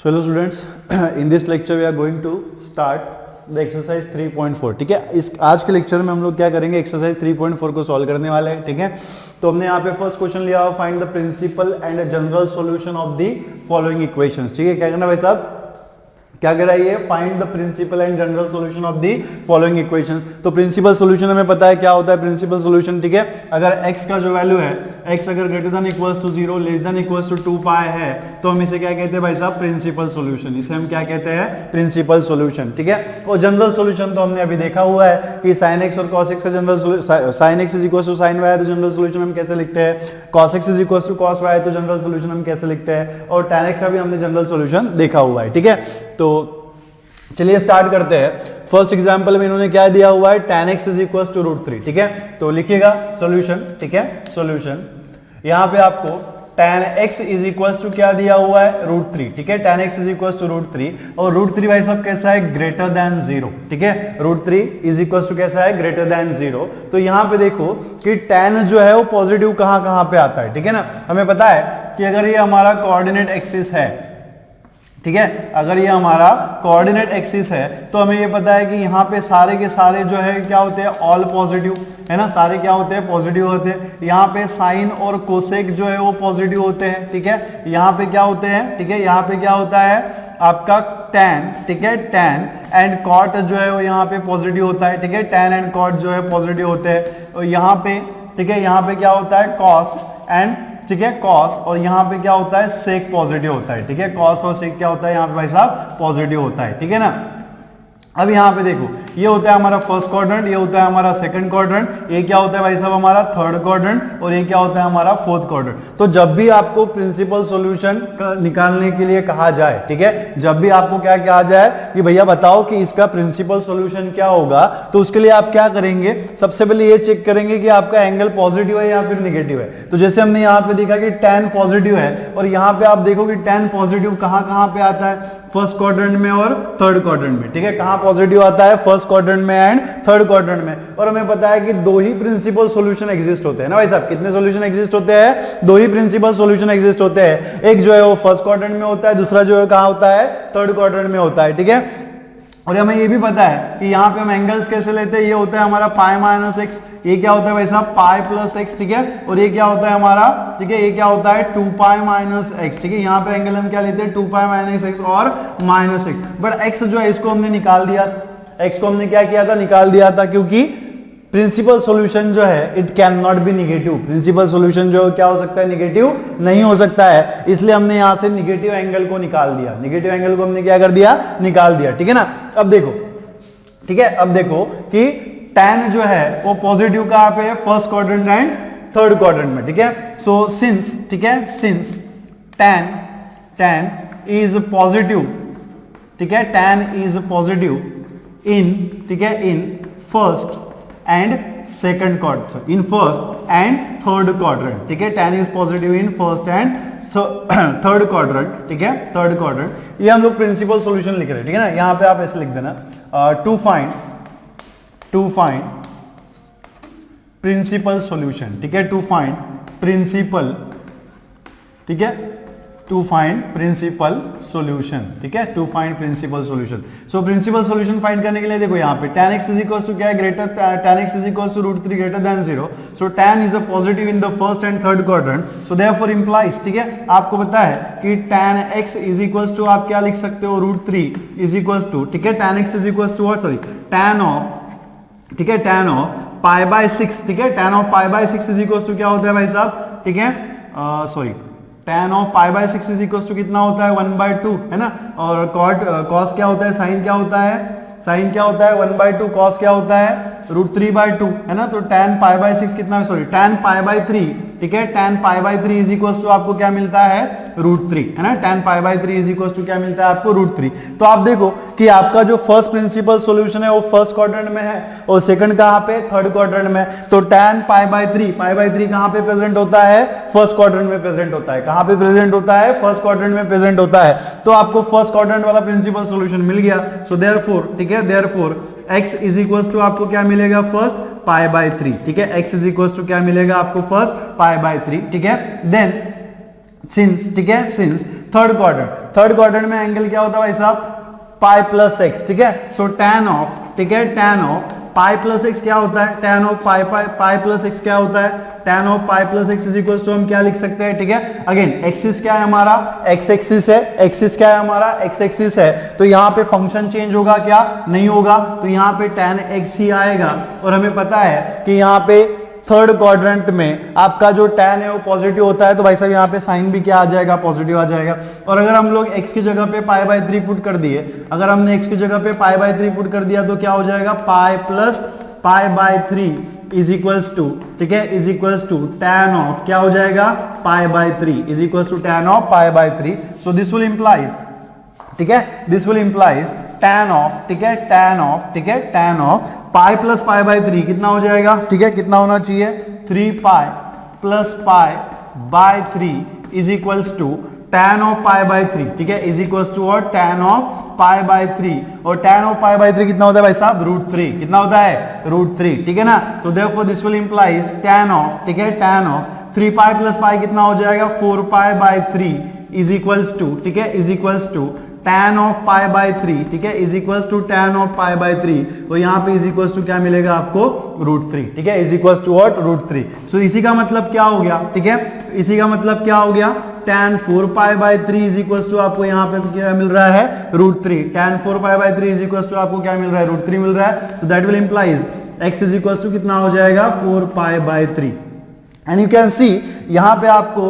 So hello students, in this lecture we are going to start the exercise 3.4. ठीक है, इस आज के लेक्चर में हम लोग क्या करेंगे, एक्सरसाइज 3.4 को सॉल्व करने वाले हैं. ठीक है, तो हमने यहाँ पे फर्स्ट क्वेश्चन लिया, find the principal and general solution of the following equations. ठीक है, क्या करना भाई साहब, क्या कह रहा है ये, find the principal and general solution of the following equation. तो प्रिंसिपल सॉल्यूशन हमें पता है क्या होता है प्रिंसिपल सॉल्यूशन. ठीक है, अगर x का जो वैल्यू है, x अगर greater than equals to 0 less than equals to 2 pi है, तो हम इसे क्या कहते हैं भाई साहब, प्रिंसिपल सॉल्यूशन. इसे हम क्या कहते हैं, प्रिंसिपल सॉल्यूशन. ठीक है, और जनरल सॉल्यूशन तो हमने अभी देखा हुआ है कि sin x और cos x का general, sin x is equal to sin y, तो जनरल सॉल्यूशन हम कैसे लिखते हैं, cos x is equal to cos y, तो जनरल सॉल्यूशन हम कैसे लिखते हैं, और tan x का भी हमने जनरल सॉल्यूशन देखा हुआ है. ठीक है, तो चलिए स्टार्ट करते हैं. फर्स्ट एग्जांपल में इन्होंने क्या दिया हुआ है, tan x is equal to √3. ठीक है, तो लिखिएगा सॉल्यूशन. ठीक है, सॉल्यूशन यहां पे आपको tan x is equal to क्या दिया हुआ है, √3. ठीक है, tan x is equal to √3, और √3 भाई साहब कैसा है, ग्रेटर देन 0. ठीक है, √3 इज इक्वल टू कैसा है, ग्रेटर देन 0. तो यहां पे देखो कि tan जो है वो पॉजिटिव कहां पे आता है. ठीक है ना, हमें पता है कि अगर ये हमारा कोऑर्डिनेट एक्सिस है, ठीक है, अगर ये हमारा कोऑर्डिनेट एक्सिस है, तो हमें ये पता है कि यहाँ पे सारे के सारे जो है क्या होते हैं, ऑल पॉजिटिव है ना, सारे क्या होते हैं, पॉजिटिव होते हैं. यहाँ पे साइन और कोसेक जो है वो पॉजिटिव होते हैं. ठीक है, यहाँ पे क्या होते हैं, ठीक है, यहाँ पे क्या होता है आपका tan. ठीक है, tan एंड कॉट जो है वो यहाँ पे पॉजिटिव होता है. ठीक है, tan एंड कॉट जो है पॉजिटिव होते हैं. और यहाँ पे ठीक है, यहाँ पे क्या होता है, cos एंड, ठीक है, cos, और यहाँ पे क्या होता है, sec पॉजिटिव होता है. ठीक है, cos और sec क्या होता है यहाँ पे भाई साहब, पॉजिटिव होता है. ठीक है ना, अब यहाँ पे देखो ये होता है हमारा फर्स्ट क्वाड्रेंट, ये होता है हमारा सेकंड क्वाड्रेंट, ये क्या होता है भाई साहब हमारा थर्ड क्वाड्रेंट, और ये क्या होता है हमारा फोर्थ क्वाड्रेंट. तो जब भी आपको प्रिंसिपल सॉल्यूशन निकालने के लिए कहा जाए, ठीक है, जब भी आपको क्या कहा जाए कि भैया बताओ कि इसका प्रिंसिपल सॉल्यूशन क्या होगा, तो उसके लिए आप क्या करेंगे, सबसे पहले ये चेक करेंगे कि आपका एंगल पॉजिटिव है या फिर निगेटिव है. तो जैसे हमने यहाँ पे देखा कि tan पॉजिटिव है, और यहाँ पे आप देखो कि tan पॉजिटिव कहाँ पे आता है, फर्स्ट क्वाड्रेंट में और थर्ड क्वाड्रेंट में. ठीक है, कहाँ पॉजिटिव आता है, फर्स्ट क्वाड्रेंट में एंड थर्ड क्वाड्रेंट में. और हमें पता है कि दो ही प्रिंसिपल सॉल्यूशन एग्जिस्ट होते हैं ना भाई साहब, कितने सॉल्यूशन एग्जिस्ट होते हैं, दो ही प्रिंसिपल सॉल्यूशन एग्जिस्ट होते हैं. एक जो है वो फर्स्ट क्वाड्रेंट में होता है, दूसरा जो है कहाँ होता है, थर्ड क्वाड्रेंट में होता है. ठीक है, और हमें ये भी पता है कि यहाँ पे हम एंगल्स कैसे लेते हैं, ये होता है हमारा पाई माइनस एक्स, ये क्या होता है भाई साहब, पाई प्लस एक्स. ठीक है, और ये क्या होता है हमारा, ठीक है, ये क्या होता है 2 पाई माइनस एक्स. ठीक है, यहाँ पे एंगल हम क्या लेते हैं, 2 पाई माइनस एक्स और माइनस एक्स. बट एक्स जो है इसको हमने निकाल दिया, एक्स को हमने क्या किया था, निकाल दिया था, क्योंकि प्रिंसिपल सॉल्यूशन जो है it can not be negative. Principal solution जो क्या हो सकता है, निगेटिव नहीं हो सकता है, इसलिए हमने यहां से निगेटिव एंगल को निकाल दिया. निगेटिव एंगल को हमने क्या कर दिया, निकाल दिया. ठीक है ना, अब देखो, ठीक है, अब देखो कि tan जो है वो पॉजिटिव कहां पे है, first quadrant and third quadrant में. ठीक है, सो सिंस, ठीक है, सिंस tan इज पॉजिटिव, ठीक है, tan इज पॉजिटिव इन, ठीक है, इन first and second quadrant, in first and third quadrant. ठीक है, tan is positive in first and third quadrant. ठीक है, थर्ड क्वाड्रेंट, ये हम लोग प्रिंसिपल सॉल्यूशन लिख रहे हैं. ठीक है ना, यहां पे आप ऐसे लिख देना, टू फाइंड प्रिंसिपल सॉल्यूशन. ठीक है, टू फाइंड प्रिंसिपल, ठीक है, टू फाइंड प्रिंसिपल सॉल्यूशन. ठीक है, to find principal solution. So principal solution find करने के लिए देखो यहाँ पे tan x is equal to क्या है, greater, tan x is equal to √3 greater than 0. So tan is a positive in the first and third quadrant, so therefore implies, ठीक है, आपको पता है कि tan x is equal to आप क्या लिख सकते हो, √3 इज इक्वल टू, ठीक है, tan x is equal to what, sorry, tan of, ठीक है, tan ऑफ पाई बाय 6. ठीक है, tan of pi by 6 is equal to क्या होता है भाई साहब, ठीक है, sorry, tan of pi by 6 is equal to कितना होता है, 1/2 है ना. और cos क्या होता है, sin क्या होता है, sin क्या होता है 1/2, cos क्या होता है √3/2 है ना. तो tan पाई बाय 6 कितना, सॉरी, tan पाई बाय 3. ठीक है, tan pi by 3 is equal to आपको क्या मिलता है, √3 है ना. tan pi by 3 is equal to क्या मिलता है आपको, √3. तो आप देखो कि आपका जो फर्स्ट प्रिंसिपल सॉल्यूशन है वो फर्स्ट क्वाड्रेंट में है, और सेकंड कहां पे, थर्ड क्वाड्रेंट में. तो tan पाई बाय 3 कहां पे प्रेजेंट होता है, फर्स्ट क्वाड्रेंट में प्रेजेंट होता है. कहां पे प्रेजेंट होता है, फर्स्ट क्वाड्रेंट में प्रेजेंट होता है. तो आपको फर्स्ट क्वाड्रेंट वाला प्रिंसिपल सॉल्यूशन मिल गया. सो देयरफॉर, ठीक है, therefore x is equal to आपको क्या मिलेगा, फर्स्ट पाई बाय 3. ठीक है, x इज इक्वल टू क्या मिलेगा आपको, फर्स्ट पाई बाय 3. ठीक है, देन सिंस, ठीक है, since third quadrant, third quadrant में एंगल क्या होता है भाई साहब, पाई प्लस एक्स, ठीक है। सो tan ऑफ, ठीक है, tan of pi plus x क्या होता है, tan of pi plus x क्या होता है, tan of pi plus x is equal to हम क्या लिख सकते हैं, ठीक है। अगेन एक्सिस क्या है हमारा, एक्स एक्सिस है, एक्सिस क्या है हमारा, एक्स एक्सिस है, तो यहाँ पे फंक्शन चेंज होगा क्या, नहीं होगा, तो यहाँ पे tan x ही आएगा। और हमें पता है कि यहाँ पे थर्ड क्वाड्रेंट में आपका जो tan है वो पॉजिटिव होता है, तो भाई साहब यहाँ पे साइन भी क्या आ जाएगा, पॉजिटिव आ जाएगा। और अगर हम लोग x की जगह पे पाई बाई 3 पुट कर दिए, अगर हमने x की जगह पे पाई बाई 3 पुट कर दिया तो क्या हो जाएगा, pi plus pi by 3 is equals to, ठीक है, is equals to tan of क्या हो जाएगा, pi by 3 is equals to tan of pi by 3। So this will implies, ठीक है, this will implies tan of, ठीक है, tan ऑफ, ठीक है, tan of pi plus pi by 3 कितना हो जाएगा, ठीक है, कितना होना चाहिए, 3 pi plus pi by 3 is equals to tan of pi by 3, ठीक है, इज इक्वल्स टू और tan ऑफ पाई बाई 3, और tan ऑफ पाई बाई 3 कितना होता है भाई साहब, √3, कितना होता है, √3, ठीक है ना। तो therefore this will implies tan of, ठीक है, tan of 3 pi plus pi कितना हो जाएगा, 4 pi by 3 is equals to, ठीक है, is equals to tan of pi by 3, ठीक है, is equals to tan of pi by 3, तो यहाँ पे इज इक्वल्स टू क्या मिलेगा आपको, √3, ठीक है, इज इक्वल्स टू व्हाट, √3। सो इसी का मतलब क्या हो गया, ठीक है, इसी का मतलब क्या हो गया, tan 4 pi by 3 is equals to आपको यहाँ पे क्या मिल रहा है, √3, tan 4 pi by 3 is equals to आपको क्या मिल रहा है, √3 मिल रहा है। तो that will implies x is equals to कितना हो जाएगा, 4 pi by 3। And you can see यहाँ पे आपको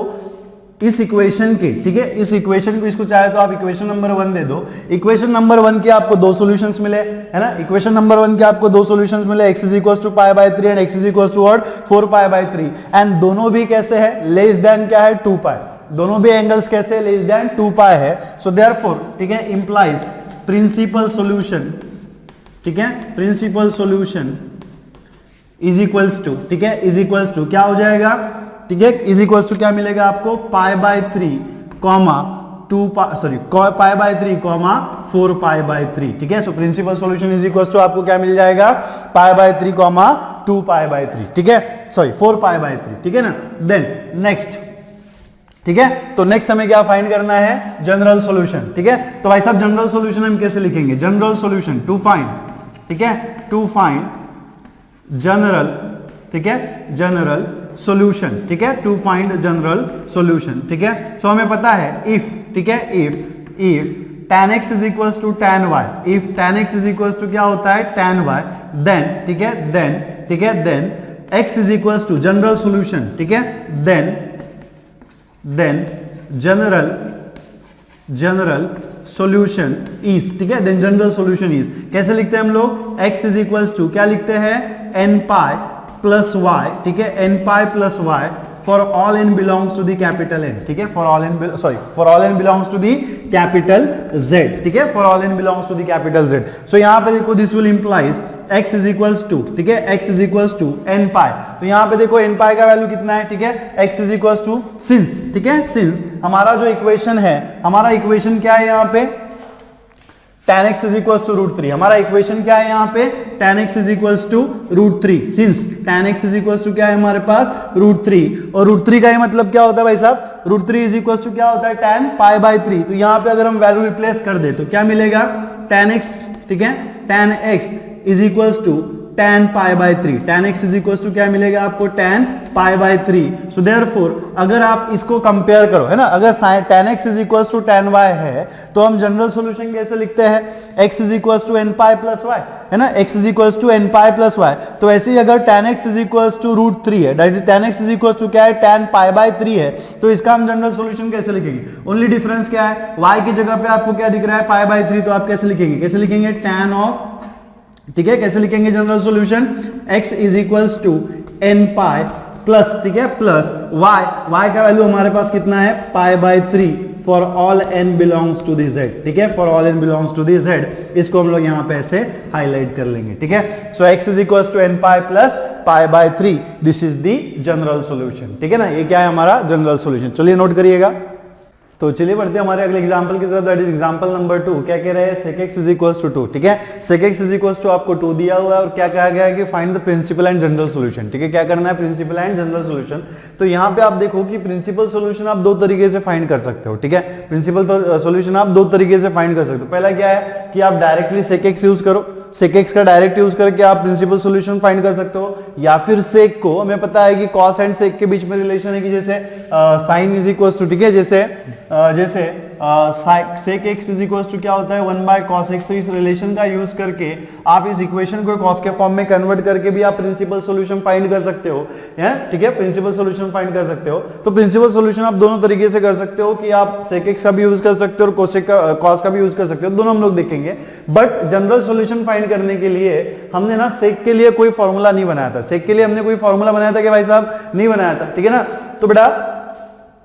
इस इक्वेशन के, ठीक है, इस इक्वेशन को, इसको चाहे तो आप इक्वेशन नंबर 1 दे दो, इक्वेशन नंबर 1 के आपको दो सॉल्यूशंस मिले, है ना, इक्वेशन नंबर 1 के आपको दो सॉल्यूशंस मिले, x is equals to pi by 3 and x is equals to what, 4 pi by 3, and दोनों भी कैसे है, लेस देन क्या है, 2 पाई, दोनों भी एंगल्स कैसे है, लेस देन 2 पाई है। सो देयरफॉर, ठीक है, इंप्लाइज प्रिंसिपल सॉल्यूशन, ठीक है, principal solution is equals to, ठीक है, इज इक्वल्स टू क्या हो जाएगा, ठीक है, इज इक्वल्स टू क्या मिलेगा आपको, pi by 3 comma 2 sorry pi by 3 comma 4 pi by 3, ठीक है। So principal solution is equals to आपको क्या मिल जाएगा, pi by 3 comma 2 pi by 3, ठीक है, सॉरी 4 पाई बाई 3, ठीक है ना। देन नेक्स्ट, ठीक है, तो नेक्स्ट हमें क्या फाइंड करना है, जनरल सॉल्यूशन, ठीक है। तो भाई साहब जनरल सॉल्यूशन हम कैसे लिखेंगे, जनरल सॉल्यूशन टू फाइंड, ठीक है, टू फाइंड जनरल, ठीक है, जनरल सॉल्यूशन, ठीक है, टू फाइंड जनरल सॉल्यूशन, ठीक है। सो हमें पता है इफ, ठीक है, if tan x is equals to tan y, if tan x is equals to क्या होता है, tan y, देन, ठीक है, देन, ठीक है, then x is equals to general solution, ठीक है, देन जनरल सॉल्यूशन इज, ठीक है, देन जनरल सॉल्यूशन इज कैसे लिखते हैं हम लोग, x इज इक्वल्स टू क्या लिखते हैं, n पाई प्लस y, ठीक है, n pi plus y for all n belongs to the capital N, ठीक है, for all n belongs to the capital Z, ठीक है, for all n belongs to the capital Z। So यहाँ पे देखो this will implies x is equals to, ठीक है, x is equals to n pi, तो यहाँ पे देखो n पाई का वैल्यू कितना है, ठीक है, x is equals to since, ठीक है, सिंस हमारा जो इक्वेशन है, हमारा इक्वेशन क्या है यहाँ पे, tan x is equals to √3, हमारा इक्वेशन क्या है यहाँ पे, tan x is equals to √3, since tan x is equals to क्या है हमारे पास, √3, और √3 का ही मतलब क्या होता है भाई साहब, √3 इज इक्वल्स टू क्या होता है, tan पाई बाई 3, तो यहाँ पे अगर हम वैल्यू रिप्लेस कर दे तो क्या मिलेगा, tan x, ठीक है, tan x is equals to tan pi by 3, tan x is equals to क्या मिलेगा आपको, tan pi by 3। So therefore अगर आप इसको कंपेयर करो, है ना, अगर tan x is equals to tan y है तो हम जनरल सॉल्यूशन कैसे लिखते हैं, x is equals to n pi plus y, है ना, x is equals to n pi plus y, तो ऐसे ही अगर tan x is equals to √3 है, that is tan x is equals to क्या है, tan पाई बाई 3 है, तो इसका हम जनरल सॉल्यूशन कैसे लिखेंगे, ओनली डिफरेंस क्या है, y की जगह पे आपको क्या दिख रहा है, पाई बाई 3, तो आप कैसे लिखेंगे, कैसे लिखेंगे, tan ऑफ, ठीक है, कैसे लिखेंगे general solution, x is equals to n pi plus, ठीक है, प्लस y का वैल्यू हमारे पास कितना है, pi by 3 for all n belongs to the z, ठीक है, for all n belongs to the z, इसको हम लोग यहाँ पे ऐसे हाईलाइट कर लेंगे, ठीक है। So x is equals to n pi plus pi by 3, this is the general solution, ठीक है ना, ये क्या है हमारा जनरल सॉल्यूशन। चलिए नोट करिएगा, तो चलिए बढ़ते हैं हमारे अगले एग्जांपल की तरफ, दैट इज एग्जांपल नंबर 2। क्या कह रहे हैं, sec x is equals to 2, ठीक है। sec x is equals to आपको 2 दिया हुआ है और क्या कहा गया है कि find the principal and general solution, ठीक है। क्या करना है, प्रिंसिपल एंड जनरल सॉल्यूशन। तो यहाँ पे आप देखो कि प्रिंसिपल सॉल्यूशन आप दो तरीके से फाइंड कर सकते हो, ठीक है। प्रिंसिपल सॉल्यूशन आप दो तरीके से फाइंड कर सकते हो। पहला क्या है कि आप डायरेक्टली sec x यूज करो, sec x का डायरेक्ट यूज करके आप प्रिंसिपल सॉल्यूशन फाइंड कर सकते हो, या फिर sec को, हमें पता है कि cos एंड sec के बीच में रिलेशन है कि जैसे sin इज इक्वल्स टू, ठीक है, जैसे sec x is equals to क्या होता है 1 बाय cos x। तो इस रिलेशन का यूज करके आप इस इक्वेशन को cos के फॉर्म में कन्वर्ट करके भी आप प्रिंसिपल सॉल्यूशन फाइंड कर सकते हो, ठीक है, प्रिंसिपल सॉल्यूशन फाइंड कर सकते हो। तो प्रिंसिपल सॉल्यूशन आप दोनों तरीके से कर सकते हो कि आप sec x का भी यूज कर सकते हो और cos का भी यूज कर सकते हो, दोनों हम लोग देखेंगे। बट जनरल सॉल्यूशन फाइंड करने के लिए हमने ना sec के लिए कोई फॉर्मूला नहीं बनाया था, sec के लिए हमने कोई फॉर्मूला बनाया था कि भाई साहब, नहीं बनाया था, ठीक है ना। तो बेटा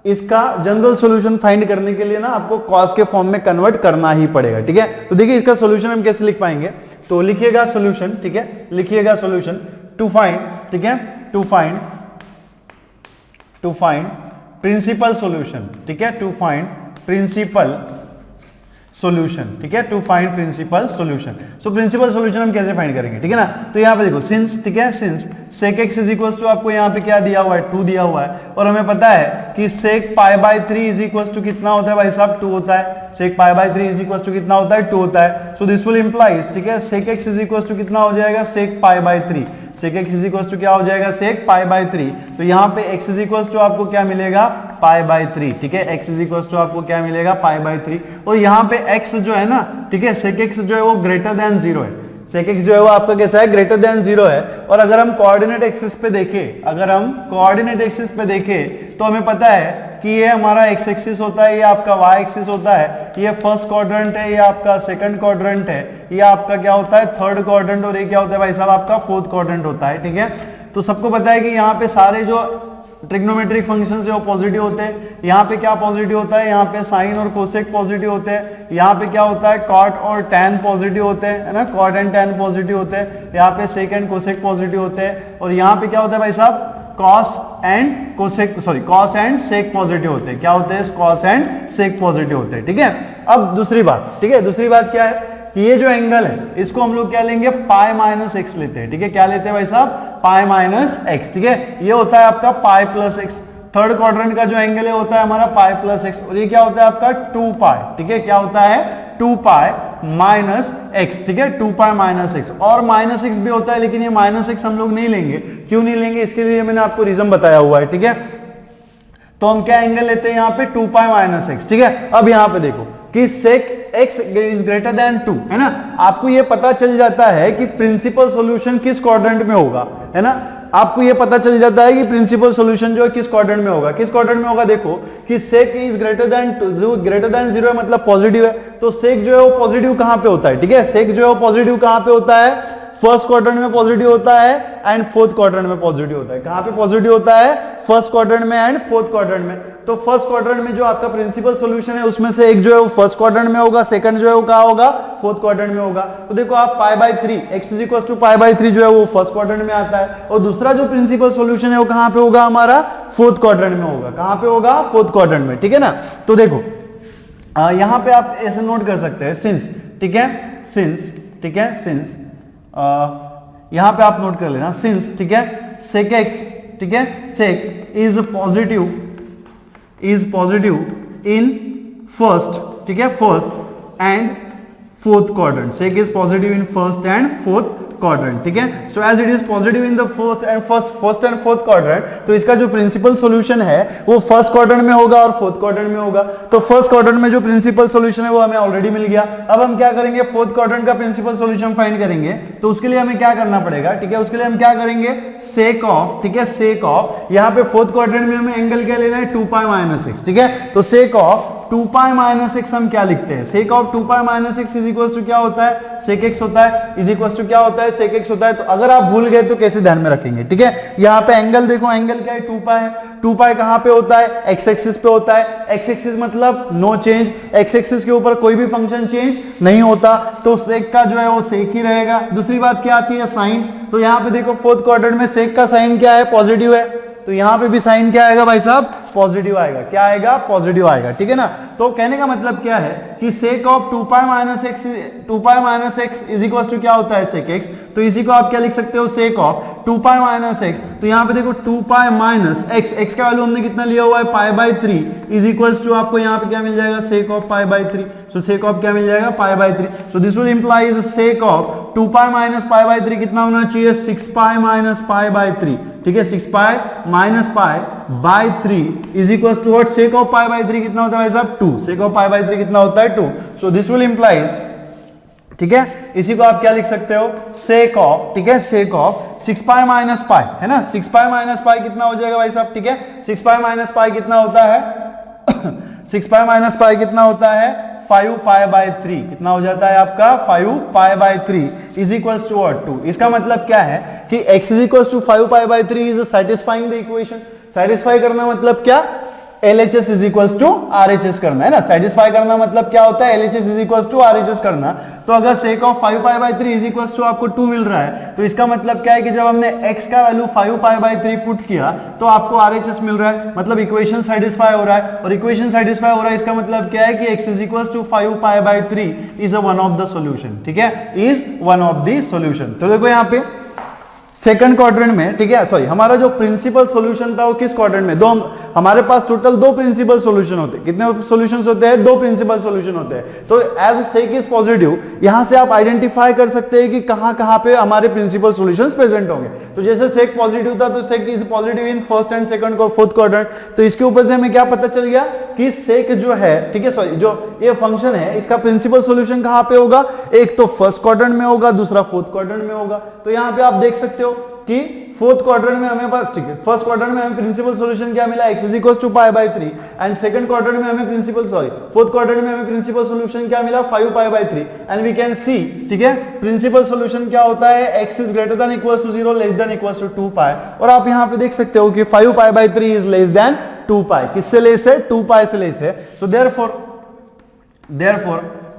इसका जनरल सॉल्यूशन फाइंड करने के लिए ना आपको cos के फॉर्म में कन्वर्ट करना ही पड़ेगा, ठीक है। तो देखिए इसका सॉल्यूशन हम कैसे लिख पाएंगे, तो लिखिएगा सॉल्यूशन, ठीक है, लिखिएगा सॉल्यूशन टू फाइंड, ठीक है, टू फाइंड प्रिंसिपल सॉल्यूशन, ठीक है, टू फाइंड प्रिंसिपल सॉल्यूशन, ठीक है, to find principal solution. So principal solution हम कैसे फाइंड करेंगे, ठीक है ना। तो यहाँ पे देखो सिंस, ठीक है, since sec x is equals to आपको यहाँ पे क्या दिया हुआ है, 2 दिया हुआ है, और हमें पता है कि sec pi by 3 is equals to कितना होता है भाई साहब, 2 होता है। sec pi by 3 is equals to कितना होता है, 2 होता है। सो दिस विल इंप्लाइज, ठीक है, sec x is equals to कितना हो जाएगा, sec pi by 3। sec x is equals to क्या हो जाएगा, sec पाई बाय 3। तो यहाँ पे x इज इक्वल्स टू आपको क्या मिलेगा, पाई बाय 3, ठीक है, x इज इक्वल्स टू आपको क्या मिलेगा, पाई बाय 3। और यहाँ पे x जो है ना, ठीक है, sec x जो है वो ग्रेटर देन 0 है, sec x जो है वो आपका कैसा है, ग्रेटर देन 0 है। और अगर हम कोऑर्डिनेट एक्सिस पे देखें, तो हमें पता है कि ये हमारा x एक्सिस होता है, ये आपका y एक्सिस होता है, ये फर्स्ट क्वाड्रेंट है, ये आपका सेकंड क्वाड्रेंट है, ये आपका क्या होता है, थर्ड क्वाड्रेंट, और ये क्या होता है भाई साहब, आपका फोर्थ क्वाड्रेंट होता है, ठीक है। तो सबको पता है कि यहाँ पे सारे जो ट्रिग्नोमेट्रिक फंक्शंस है वो पॉजिटिव होते हैं। यहाँ पे क्या पॉजिटिव होता है, यहाँ पे साइन और कोसेक पॉजिटिव होते हैं। यहाँ पे क्या होता है, कॉट और टैन पॉजिटिव होते हैं, है ना, कॉट एंड टैन पॉजिटिव होते हैं। यहाँ पे सेक एंड कोसेक पॉजिटिव होते हैं। और यहाँ पे क्या होता है भाई साहब, कॉस एंड सेक पॉजिटिव होते हैं। क्या होते हैं, कॉस एंड सेक पॉजिटिव होते हैं, ठीक है। अब दूसरी बात, ठीक है, दूसरी बात क्या है कि ये जो एंगल है इसको हम लोग क्या लेंगे, पाई माइनस एक्स लेते हैं, ठीक है। क्या लेते हैं भाई साहब, पाई माइनस एक्स, ठीक है। ये होता है आपका पाई प्लस एक्स। थर्ड क्वाड्रेंट का जो एंगल है होता है हमारा पाई प्लस एक्स, और ये क्या होता है आपका 2 पाई, ठीक है। क्या होता है, 2 पाई माइनस एक्स, ठीक है, 2 पाई माइनस एक्स। और माइनस एक्स भी होता है, लेकिन ये माइनस एक्स हम लोग नहीं लेंगे। क्यों नहीं लेंगे, इसके लिए मैंने आपको रीजन बताया हुआ है, ठीक है। तो हम क्या एंगल लेते हैं यहाँ पे, 2 पाई माइनस एक्स, ठीक है। अब यहाँ पे देखो कि sec x is greater then 2, है ना। आपको ये पता चल जाता है कि प्रिंसिपल सॉल्यूशन किस क्वाड्रेंट में होगा, है ना। आपको ये पता चल जाता है कि प्रिंसिपल सॉल्यूशन जो है किस क्वाड्रेंट में होगा, किस क्वाड्रेंट में होगा। देखो कि sec is greater then 2, greater than 0 है मतलब पॉजिटिव है। तो sec जो है वो पॉजिटिव कहां पे होता है, ठीक है। sec जो है वो पॉजिटिव कहां पे होता है, फर्स्ट क्वाड्रेंट में पॉजिटिव होता है एंड फोर्थ क्वाड्रेंट में पॉजिटिव होता है। कहां पे पॉजिटिव होता है, फर्स्ट क्वाड्रेंट में एंड फोर्थ क्वाड्रेंट में। तो फर्स्ट क्वाड्रेंट में जो आपका प्रिंसिपल सॉल्यूशन है उसमें से एक जो है वो फर्स्ट क्वाड्रेंट में होगा, सेकंड जो है वो कहां होगा, फोर्थ क्वाड्रेंट में होगा। तो देखो आप pi by 3, x is equal to pi by 3 जो है वो फर्स्ट क्वाड्रेंट में आता है, और दूसरा जो प्रिंसिपल सॉल्यूशन है वो कहां पे होगा, हमारा फोर्थ क्वाड्रेंट में होगा। कहां पे होगा, फोर्थ क्वाड्रेंट में, ठीक है ना। तो देखो यहां पे आप ऐसे नोट कर सकते हैं, सिंस, ठीक है, सिंस, ठीक है, सिंस, यहां पे आप नोट कर लेना, सिंस, ठीक है, sec x, ठीक है, sec is positive in first, ठीक है, first and fourth quadrant. sec is positive in first and fourth quadrant, ठीक है। So as it is positive in the first and fourth quadrant, तो इसका जो प्रिंसिपल सॉल्यूशन है वो फर्स्ट क्वाड्रेंट में होगा और फोर्थ क्वाड्रेंट में होगा। तो फर्स्ट क्वाड्रेंट में जो प्रिंसिपल सॉल्यूशन है वो हमें ऑलरेडी मिल गया। अब हम क्या करेंगे, फोर्थ क्वाड्रेंट का प्रिंसिपल सॉल्यूशन फाइंड करेंगे। तो उसके लिए हमें क्या करना पड़ेगा, ठीक है, उसके लिए हम क्या करेंगे, सेक ऑफ, ठीक है, सेक ऑफ, यहाँ पे फोर्थ क्वाड्रेंट में हमें एंगल क्या लेना है, 2 पाई माइनस एक्स, ठीक है। तो sec of 2 pi minus x हम क्या लिखते हैं, sec of 2 pi minus x is equal to क्या होता है, सेक एक्स होता है, इज इक्वल टू क्या होता है, सेक एक्स होता है। तो अगर आप भूल गए तो कैसे ध्यान में रखेंगे, ठीक है। यहाँ पे एंगल देखो, एंगल क्या है, 2 पाई है। 2 पाई कहां पे होता है, एक्स एक्सिस पे होता है। एक्स एक्सिस मतलब नो चेंज, एक्स एक्सिस के ऊपर कोई भी फंक्शन चेंज नहीं होता, तो सेक का जो है वो सेक ही रहेगा। दूसरी बात क्या आती है, साइन। तो यहाँ पे देखो फोर्थ क्वाड्रेंट में सेक का साइन क्या है, पॉजिटिव है, तो यहाँ पे भी साइन क्या आएगा भाई साहब, पॉजिटिव आएगा। क्या आएगा? पॉजिटिव आएगा, ठीक है ना। तो कहने का मतलब क्या है कि sec of 2 pi minus x is equal to क्या होता है? sec x। तो इसी को आप क्या लिख सकते हो? sec of 2 pi minus x. तो यहाँ पे देखो 2 पाई माइनस एक्स, एक्स का वैल्यू हमने कितना लिया हुआ है? Pi by 3 is equal to आपको यहाँ पे क्या मिल जाएगा? sec of pi by 3। So sec of क्या मिल जाएगा? Pi by 3। So this will implies sec of 2 pi minus pi by 3 कितना होना चाहिए? 6 पाई माइनस पाई बाई 3, ठीक है। 6 pi minus pi by 3 is equal to what? sec of pi by 3 कितना होता है भाई साहब? 2। sec ऑफ पाई बाई 3 कितना होता है? 2। सो दिस विल इंप्लाइज, ठीक है, इसी को आप क्या लिख सकते हो? sec ऑफ, ठीक है, sec ऑफ 6 पाई माइनस पाई, है ना। 6 पाई माइनस पाई कितना हो जाएगा भाई साहब? ठीक है, 6 पाई माइनस पाई कितना होता है? 6 पाई माइनस पाई कितना होता है? 5 पाई बाई 3। कितना हो जाता है आपका? 5 pi by 3 is equal to what? 2। इसका मतलब क्या है कि x is equal to 5 pi by 3 is satisfying the equation. Satisfy करना मतलब क्या? LHS is equal to RHS करना, है ना। सेटिस्फाई करना मतलब क्या होता है? LHS is equal to RHS करना। तो अगर sec of 5 pi by 3 is equal to आपको 2 मिल रहा है, तो इसका मतलब क्या है कि जब हमने x का वैल्यू 5 पाई बाई 3 पुट किया तो आपको RHS मिल रहा है, मतलब इक्वेशन सेटिस्फाई हो रहा है। और इक्वेशन सेटिस्फाई हो रहा है इसका मतलब क्या है कि x is equal to 5 pi by 3 is one of the solution, ठीक है, is one of the solution. तो देखो यहाँ पे सेकंड क्वाड्रेंट में, ठीक है, सॉरी, हमारा जो प्रिंसिपल सॉल्यूशन था वो किस क्वाड्रेंट में? दो, हमारे पास टोटल 2 प्रिंसिपल सॉल्यूशन होते हैं। कितने सॉल्यूशंस होते हैं? 2 प्रिंसिपल सॉल्यूशन होते हैं। तो एज sec इज पॉजिटिव, यहां से आप आइडेंटिफाई कर सकते हैं कि कहां पे हमारे प्रिंसिपल सॉल्यूशंस प्रेजेंट होंगे। तो जैसे sec पॉजिटिव था तो sec is positive in first and second को फोर्थ क्वाड्रेंट। तो इसके ऊपर से हमें क्या पता चल गया कि sec जो है, ठीक है, सॉरी, जो ये फंक्शन है इसका प्रिंसिपल सॉल्यूशन कहां पे होगा? एक तो फर्स्ट क्वाड्रेंट में होगा, दूसरा फोर्थ क्वाड्रेंट में होगा। तो यहां पे आप देख सकते हो कि फोर्थ क्वाड्रेंट में हमें पास, ठीक है, फर्स्ट क्वाड्रेंट में हमें प्रिंसिपल सॉल्यूशन क्या मिला? x is equal to pi by 3। And second quadrant में हमें प्रिंसिपल, सॉरी, फोर्थ क्वाड्रेंट में हमें प्रिंसिपल सॉल्यूशन क्या मिला? 5 pi by 3। And we can see, ठीक है, प्रिंसिपल सॉल्यूशन क्या होता है? x is greater than equal to 0, less than equal to 2 pi. और आप यहां पे देख सकते हो कि 5 pi by 3 is less than 2 pi. किससे लेस है? 2 पाई से लेस है। सो देयरफॉर,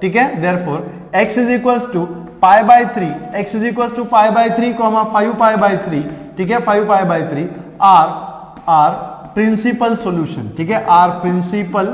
ठीक है, therefore x is equal to pi by 3, x is equal to pi by 3, 5 pi by 3, ठीक है, 5 pi by 3 are principal solution, ठीक है, आर प्रिंसिपल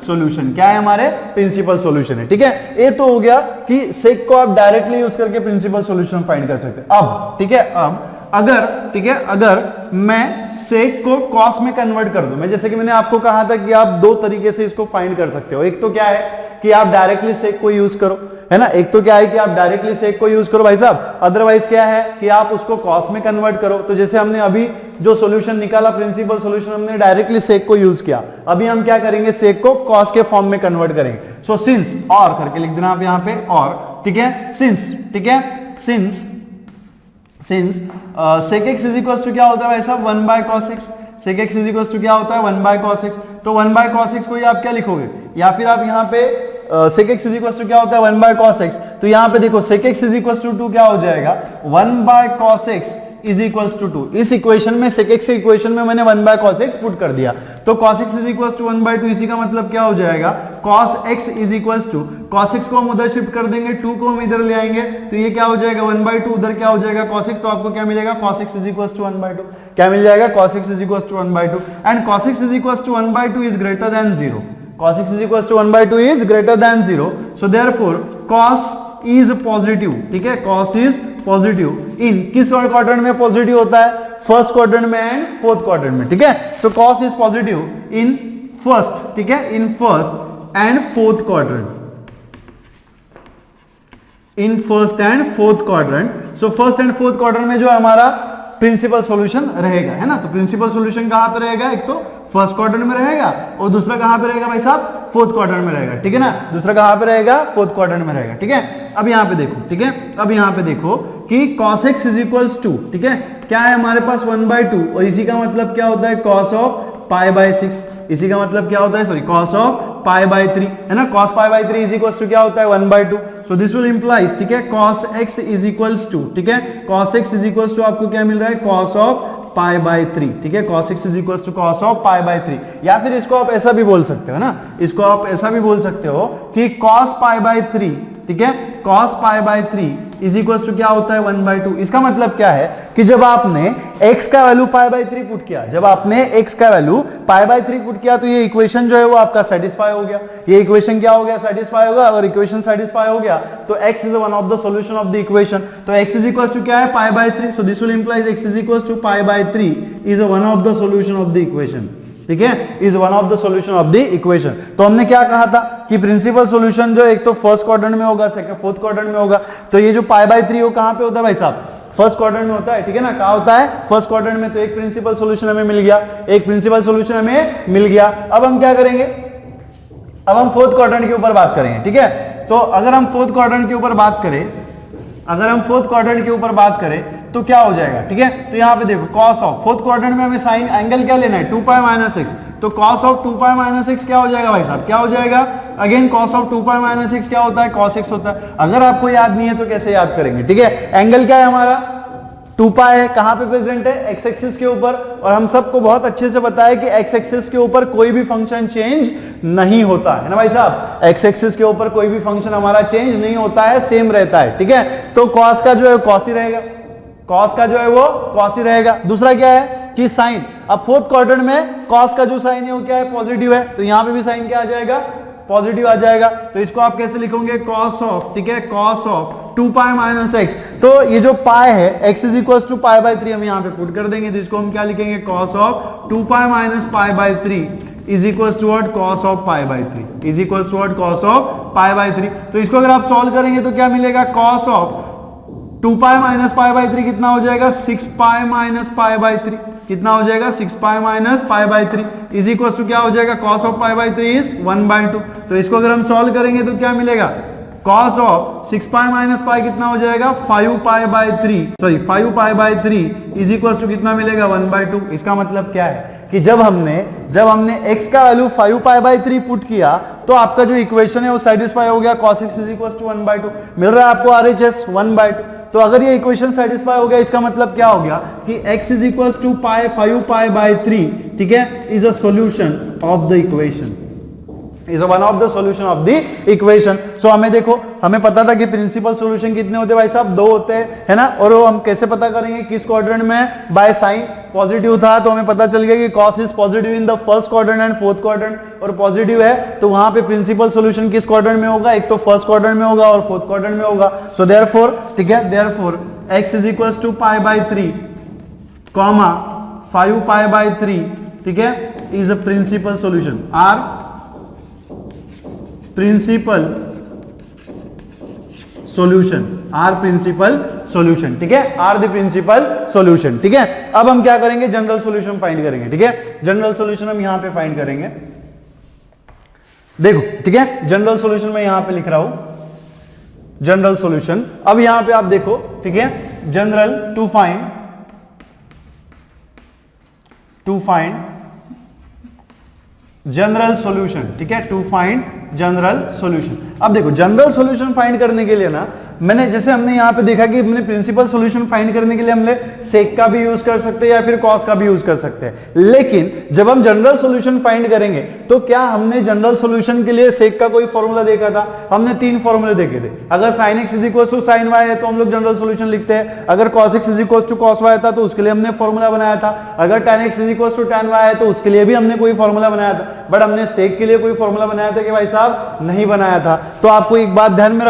सॉल्यूशन। क्या है? हमारे प्रिंसिपल सॉल्यूशन है, ठीक है। ये तो हो गया कि sec को आप डायरेक्टली यूज करके प्रिंसिपल सॉल्यूशन फाइंड कर सकते हैं। अब, ठीक है, अब अगर, ठीक है, अगर मैं sec को cos में कन्वर्ट कर दूं, मैं जैसे कि मैंने आपको कहा था कि आप 2 तरीके से इसको फाइंड कर सकते हो। एक तो क्या है कि आप डायरेक्टली sec को यूज करो, है ना। एक तो क्या है कि आप डायरेक्टली sec को यूज करो भाई साहब। अदरवाइज क्या है कि आप उसको cos में कन्वर्ट करो। तो जैसे हमने अभी जो सॉल्यूशन निकाला प्रिंसिपल सॉल्यूशन, हमने डायरेक्टली sec को यूज किया। अभी हम क्या करेंगे? sec को cos के फॉर्म में कन्वर्ट करेंगे। सो सिंस, और करके लिख देना आप यहाँ पे, और, ठीक है, सिंस, ठीक है, since sec x is equal to क्या होता है भाई साहब? 1 by cos x। sec x is equal to क्या होता है? 1 बाय cos x। तो 1 बाय cos x को ही आप क्या लिखोगे? या फिर आप यहाँ पे sec x is equal to क्या होता है? 1 बाय cos x। तो यहाँ पे देखो sec x is equal to 2 क्या हो जाएगा? 1 by cos x is equal to 2। इस इक्वेशन में, sec x के इक्वेशन में मैंने 1 बाय cos x पुट कर दिया। तो cos x is equal to 1 by 2, इसी का मतलब क्या हो जाएगा? cos x is equal to, cos x को हम उधर शिफ्ट कर देंगे, 2 को हम इधर ले आएंगे, तो ये क्या हो जाएगा? 1 बाय 2, उधर क्या हो जाएगा? cos x। तो आपको क्या मिलेगा? cos x is equal to 1 by 2। क्या मिल जाएगा? cos x is equal to 1 by 2। And cos x is equal to 1 by 2 is greater than 0। cos x is equals to 1 by 2 is greater than 0. So therefore cos is positive, ठीक है, cos is positive in किस quadrant में positive होता है? First quadrant में and fourth quadrant में, ठीक है। सो cos is positive in first, ठीक है, in first and fourth quadrant, in first and fourth quadrant. So first and fourth quadrant में जो हमारा प्रिंसिपल सॉल्यूशन रहेगा, है ना। तो प्रिंसिपल सॉल्यूशन कहां पे रहेगा? एक तो फर्स्ट क्वाड्रेंट में रहेगा और दूसरा कहां पे रहेगा भाई साहब? फोर्थ क्वाड्रेंट में रहेगा, ठीक है ना। दूसरा कहां पे रहेगा? फोर्थ क्वाड्रेंट में रहेगा, ठीक है। अब यहां पे देखो, ठीक है, अब यहां पे देखो कि cos x is equals to, ठीक है, क्या है हमारे पास? 1 बाय 2, और इसी का मतलब क्या होता है? cos of pi by 6। इसी का मतलब क्या होता है? Sorry, cos of pi by 3, है ना। cos pi by 3 is equals to क्या होता है? 1 by 2। So this will implies, ठीक है, cos x is equals to, ठीक है, cos x is equals to आपको क्या मिल रहा है? cos ऑफ पाई बाय 3, ठीक है, cos x is equals to cos of pi by 3। या फिर इसको आप ऐसा भी बोल सकते हो ना, इसको आप ऐसा भी बोल सकते हो कि cos पाई बाय 3, ठीक है, cos pi by 3 is equal to क्या होता है 1/2। इसका मतलब क्या है कि जब आपने x का वैल्यू π/3 पुट किया, जब आपने x का वैल्यू π/3 पुट किया तो ये इक्वेशन जो है वो आपका सेटिस्फाई हो गया। ये इक्वेशन क्या हो गया, सेटिस्फाई होगा। अगर इक्वेशन सेटिस्फाई हो गया तो x is one of the solution of the equation. तो x इज इक्वल टू क्या है π/3, so this will implies x is equal to π/3 is one of the solution of the equation. ठीक है, is one of the solution of the equation. तो हमने क्या कहा था कि प्रिंसिपल सॉल्यूशन जो एक तो फर्स्ट क्वाड्रेंट में होगा, सेकंड फोर्थ क्वाड्रेंट में होगा। तो ये जो π/3 हो कहां पे होता है भाई साहब, फर्स्ट क्वाड्रेंट में होता है। ठीक है ना, कहां होता है, फर्स्ट क्वाड्रेंट में। तो एक प्रिंसिपल सॉल्यूशन हमें मिल गया, एक प्रिंसिपल सॉल्यूशन हमें मिल गया। अब हम क्या करेंगे, अब हम फोर्थ क्वाड्रेंट के ऊपर बात करेंगे। ठीक है, तो अगर हम फोर्थ क्वाड्रेंट के ऊपर बात करें, अगर हम फोर्थ क्वाड्रेंट के ऊपर बात करें तो क्या हो जाएगा। ठीक है, तो यहां पे देखो cos ऑफ, फोर्थ क्वाड्रेंट में हमें साइन एंगल क्या लेना है, 2π - x। तो cos ऑफ 2π - x क्या हो जाएगा भाई साहब, क्या हो जाएगा, अगेन cos ऑफ 2π - x क्या होता है, cos x होता है। अगर आपको याद नहीं है तो कैसे याद करेंगे। ठीक है, एंगल क्या है हमारा, 2π है, कहां पे प्रेजेंट है, x एक्सिस के ऊपर। और हम सबको बहुत अच्छे से पता है कि x एक्सिस के ऊपर कोई भी फंक्शन चेंज नहीं होता है ना भाई साहब, x एक्सिस के ऊपर कोई भी फंक्शन हमारा चेंज नहीं होता है, सेम रहता है। ठीक है, तो cos का जो है cos ही रहेगा, cos का जो है वो cos ही रहेगा। दूसरा क्या है कि साइन, अब फोर्थ क्वाड्रेंट में cos का जो साइन है वो क्या है, पॉजिटिव है। तो यहां पे भी साइन क्या आ जाएगा, पॉजिटिव आ जाएगा। तो इसको आप कैसे लिखोगे, cos ऑफ, ठीक है, cos ऑफ 2π - x। तो ये जो पाई है x इज इक्वल टू π/3 हम यहाँ पे पुट कर देंगे। तो इसको हम क्या लिखेंगे, cos of 2π - π/3 is equal to what, cos of π/3 is equal to what, cos of π/3। तो इसको अगर आप सॉल्व करेंगे तो क्या मिलेगा, cos ऑफ 2π - π/3 कितना हो जाएगा, 6π - π/3 कितना हो जाएगा, 6π - π/3 इज इक्वल टू क्या हो जाएगा, cos ऑफ π/3 इज 1/2। तो इसको अगर हम सॉल्व करेंगे तो क्या मिलेगा, cos ऑफ 6π - π कितना हो जाएगा, 5π/3 सॉरी 5π/3 इज इक्वल टू कितना मिलेगा, 1/2। इसका मतलब क्या है कि जब हमने x का वैल्यू 5π/3 पुट किया तो आपका जो इक्वेशन है वो सेटिस्फाई हो गया, cos x is equal to 1/2 मिल रहा है आपको, RHS 1/2। तो अगर ये इक्वेशन सेटिस्फाई हो गया, इसका मतलब क्या हो गया कि x इज इक्वल टू 5π/3, ठीक है, is a solution of the equation, is one of the solution of the equation. So हमें देखो, हमें पता था कि प्रिंसिपल सॉल्यूशन कितने होते हैं भाई साहब, 2 होते हैं, है ना। और वो हम कैसे पता करेंगे, किस क्वाड्रेंट में, बाय साइन पॉजिटिव था तो हमें पता चल गया कि cos is positive in the first quadrant and fourth quadrant, और पॉजिटिव है तो वहां पे प्रिंसिपल सॉल्यूशन किस क्वाड्रेंट में होगा, एक तो फर्स्ट क्वाड्रेंट में होगा और फोर्थ क्वाड्रेंट में होगा। सो देयरफॉर, ठीक है, therefore x is equal to π/3 comma 5π/3, ठीक है, is a principal solution, are principal solution, are principal solution, ठीक है, आर द प्रिंसिपल सॉल्यूशन। ठीक है, अब हम क्या करेंगे, जनरल सॉल्यूशन फाइंड करेंगे। ठीक है, जनरल सॉल्यूशन हम यहां पे फाइंड करेंगे। देखो, ठीक है, जनरल सॉल्यूशन मैं यहां पे लिख रहा हूं, जनरल सॉल्यूशन। अब यहां पे आप देखो, ठीक है, general to find general solution, ठीक है, टू फाइंड जनरल सॉल्यूशन। अब देखो, जनरल सॉल्यूशन फाइंड करने के लिए ना, मैंने जैसे हमने यहाँ पे देखा कि हमने प्रिंसिपल सॉल्यूशन फाइंड करने के लिए हमने सेक का भी यूज कर सकते हैं या फिर कॉस का भी यूज कर सकते हैं। लेकिन जब हम जनरल सॉल्यूशन फाइंड करेंगे तो क्या हमने जनरल सॉल्यूशन के लिए सेक का कोई फॉर्मूला देखा था, हमने 3 फॉर्मूले देखे थे। अगर sin x is equal to sin y है तो हम लोग जनरल सॉल्यूशन लिखते हैं, अगर cos x is equal to cos y था तो उसके लिए हमने फॉर्मूला बनाया था, अगर tan x is equal to tan y है तो उसके लिए भी हमने कोई फॉर्मूला बनाया था। बट हमने सेक के लिए कोई फॉर्मूला बनाया था कि भाई साहब, नहीं बनाया था। तो आपको एक बात ध्यान में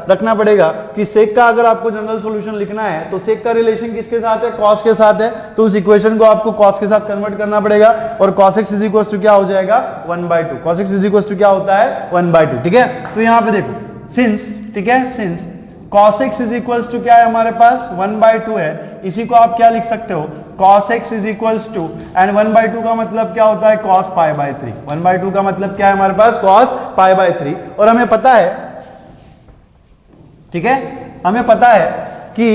रखना पड़ेगा कि सेक का अगर आपको जनरल सॉल्यूशन लिखना है तो सेक का रिलेशन किसके साथ है, cos के साथ है। तो उस इक्वेशन को आपको cos के साथ कन्वर्ट करना पड़ेगा और cos x is equal to क्या हो जाएगा, 1/2। cos x is equal to क्या होता है, 1/2। ठीक है, तो यहां पे देखो, सिंस, ठीक है, since cos x is equal to क्या है हमारे पास, 1/2 है। इसी को आप क्या लिख सकते हो, cos x is equal to, and 1/2 का मतलब क्या होता है, cos π/3। 1/2 का मतलब क्या है हमारे पास, cos π/3। और हमें पता है, ठीक है, हमें पता है कि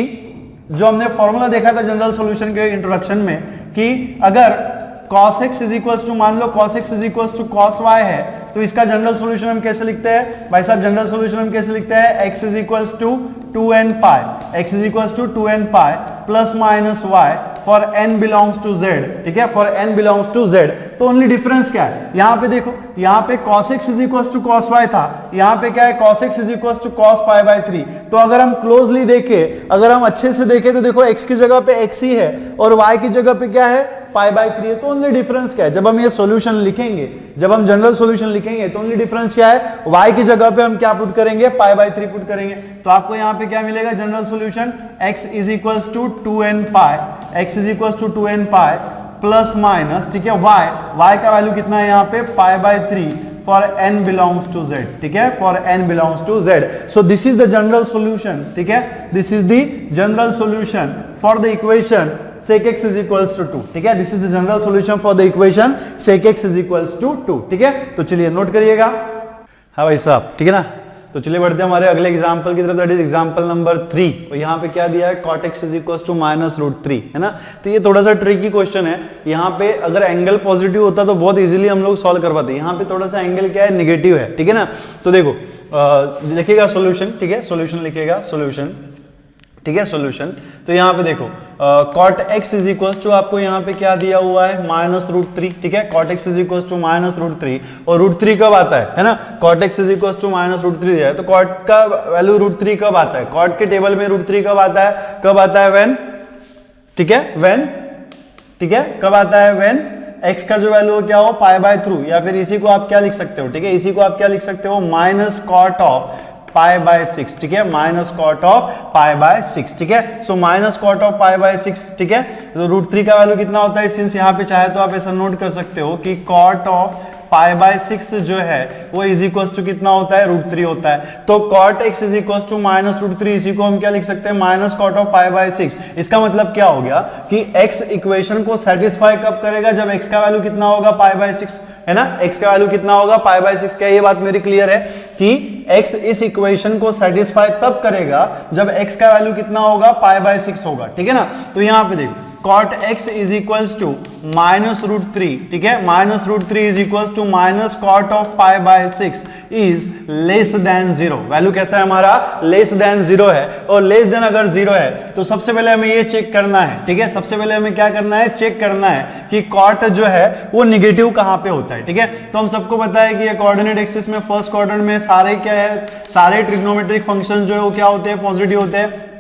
जो हमने फॉर्मूला देखा था जनरल सॉल्यूशन के इंट्रोडक्शन में, कि अगर cos x is equal to, मान लो cos x is equal to cos y है, तो इसका जनरल सॉल्यूशन हम कैसे लिखते हैं भाई साहब, जनरल सॉल्यूशन हम कैसे लिखते हैं, x is equal to 2n pi, x is equal to 2n pi plus minus y for n belongs to z, ठीक है, for n belongs to z, तो ओनली डिफरेंस क्या है, यहां पे देखो, यहां पे cos x is equal to cos y था, यहां पे क्या है cos x is equal to cos pi by 3। तो अगर हम क्लोजली देखें, अगर हम अच्छे से देखें तो देखो x की जगह पे x ही है और y की जगह पे क्या है पाई बाय 3 है। तो ओनली डिफरेंस क्या है, जब हम ये सॉल्यूशन लिखेंगे, जब हम जनरल सॉल्यूशन लिखेंगे तो ओनली डिफरेंस क्या है, y की जगह पे हम क्या पुट करेंगे, पाई बाय 3 पुट करेंगे। तो आपको यहां पे क्या मिलेगा, general solution x is equal to 2n pi, x is equal to 2n pi plus minus, ठीक है, y का वैल्यू कितना है यहाँ पे pi by 3 for n belongs to z, ठीक है, for n belongs to z। So this is the general solution, ठीक है, this is the general solution for the equation sec x is equals to 2, ठीक है, this is the general solution for the equation sec x is equals to 2, ठीक है। तो चलिए note करिएगा, हाँ भाई साहब, ठीक है ना। तो चलिए बढ़ते हैं हमारे अगले एग्जांपल की तरफ, दैट इज एग्जांपल नंबर 3। और यहाँ पे क्या दिया है, cot x is equals to -√3, है ना। तो ये थोड़ा सा ट्रिकी क्वेश्चन है, यहाँ पे अगर एंगल पॉजिटिव होता तो बहुत इजीली हम लोग सॉल्व करवाते हैं, यहाँ पे थोड़ा सा एंगल क्या है, नेगेटिव है, ठीक है ना। तो देखो लिखिएगा सॉल्यूशन, ठीक है, सॉल्यूशन लिखिएगा, सॉल्यूशन, ठीक है, सॉल्यूशन। तो यहाँ पे देखो cot x is equals to आपको यहाँ पे क्या दिया हुआ है -√3, ठीक है, cot x is equals to -√3 और √3 कब आता है ना, cot x is equals to -√3 है, तो cot का वैल्यू √3 कब आता है, cot के टेबल में √3 कब आता है when, ठीक है, when, ठीक है, कब आता है when x का जो वैल्यू क्या हो पाई बाय 3, या फिर इसी को आप क्या लिख सकते हो, ठीक है, इसी को आप क्या लिख सकते हो, minus cot of pi by 6, ठीक है, minus cot of pi by 6, ठीक है। So minus cot of pi by 6, ठीक है, तो √3 का वैल्यू कितना होता है, सिंस यहाँ पे चाहे तो आप ऐसा नोट कर सकते हो कि कॉट ऑफ पाई बाय 6 जो है वो इज इक्वल टू कितना होता है, √3 होता है। तो cot x is equal to -√3, इसी को हम क्या लिख सकते हैं, minus cot of pi by 6। इसका मतलब क्या हो गया कि x इक्वेशन को सेटिस्फाई कब करेगा, जब x का वैल्यू कितना होगा, पाई बाय 6, है ना, x का वैल्यू कितना होगा, पाई बाय 6। क्या ये बात मेरी क्लियर है कि x इस इक्वेशन को सेटिस्फाई तब करेगा जब x का वैल्यू कितना होगा, पाई बाय 6 होगा, ठीक है ना। तो यहां पे देखो cot x is equals to -√3, ठीक है, -√3 is equals to minus cot of pi by 6 is less than 0। Value कैसा है हमारा, लेस देन 0 है, और लेस देन अगर 0 है तो सबसे पहले हमें ये चेक करना है, ठीक है, सबसे पहले हमें क्या करना है, चेक करना है कि cot जो है वो निगेटिव कहां पे होता है, ठीक है। तो हम सबको पता है कि ये कोऑर्डिनेट एक्सिस में फर्स्ट क्वाड्रेंट में सारे क्या है, सारे ट्रिग्नोमेट्रिक फंक्शन जो है वो क्या होते हैं, पॉजिटिव होते हैं।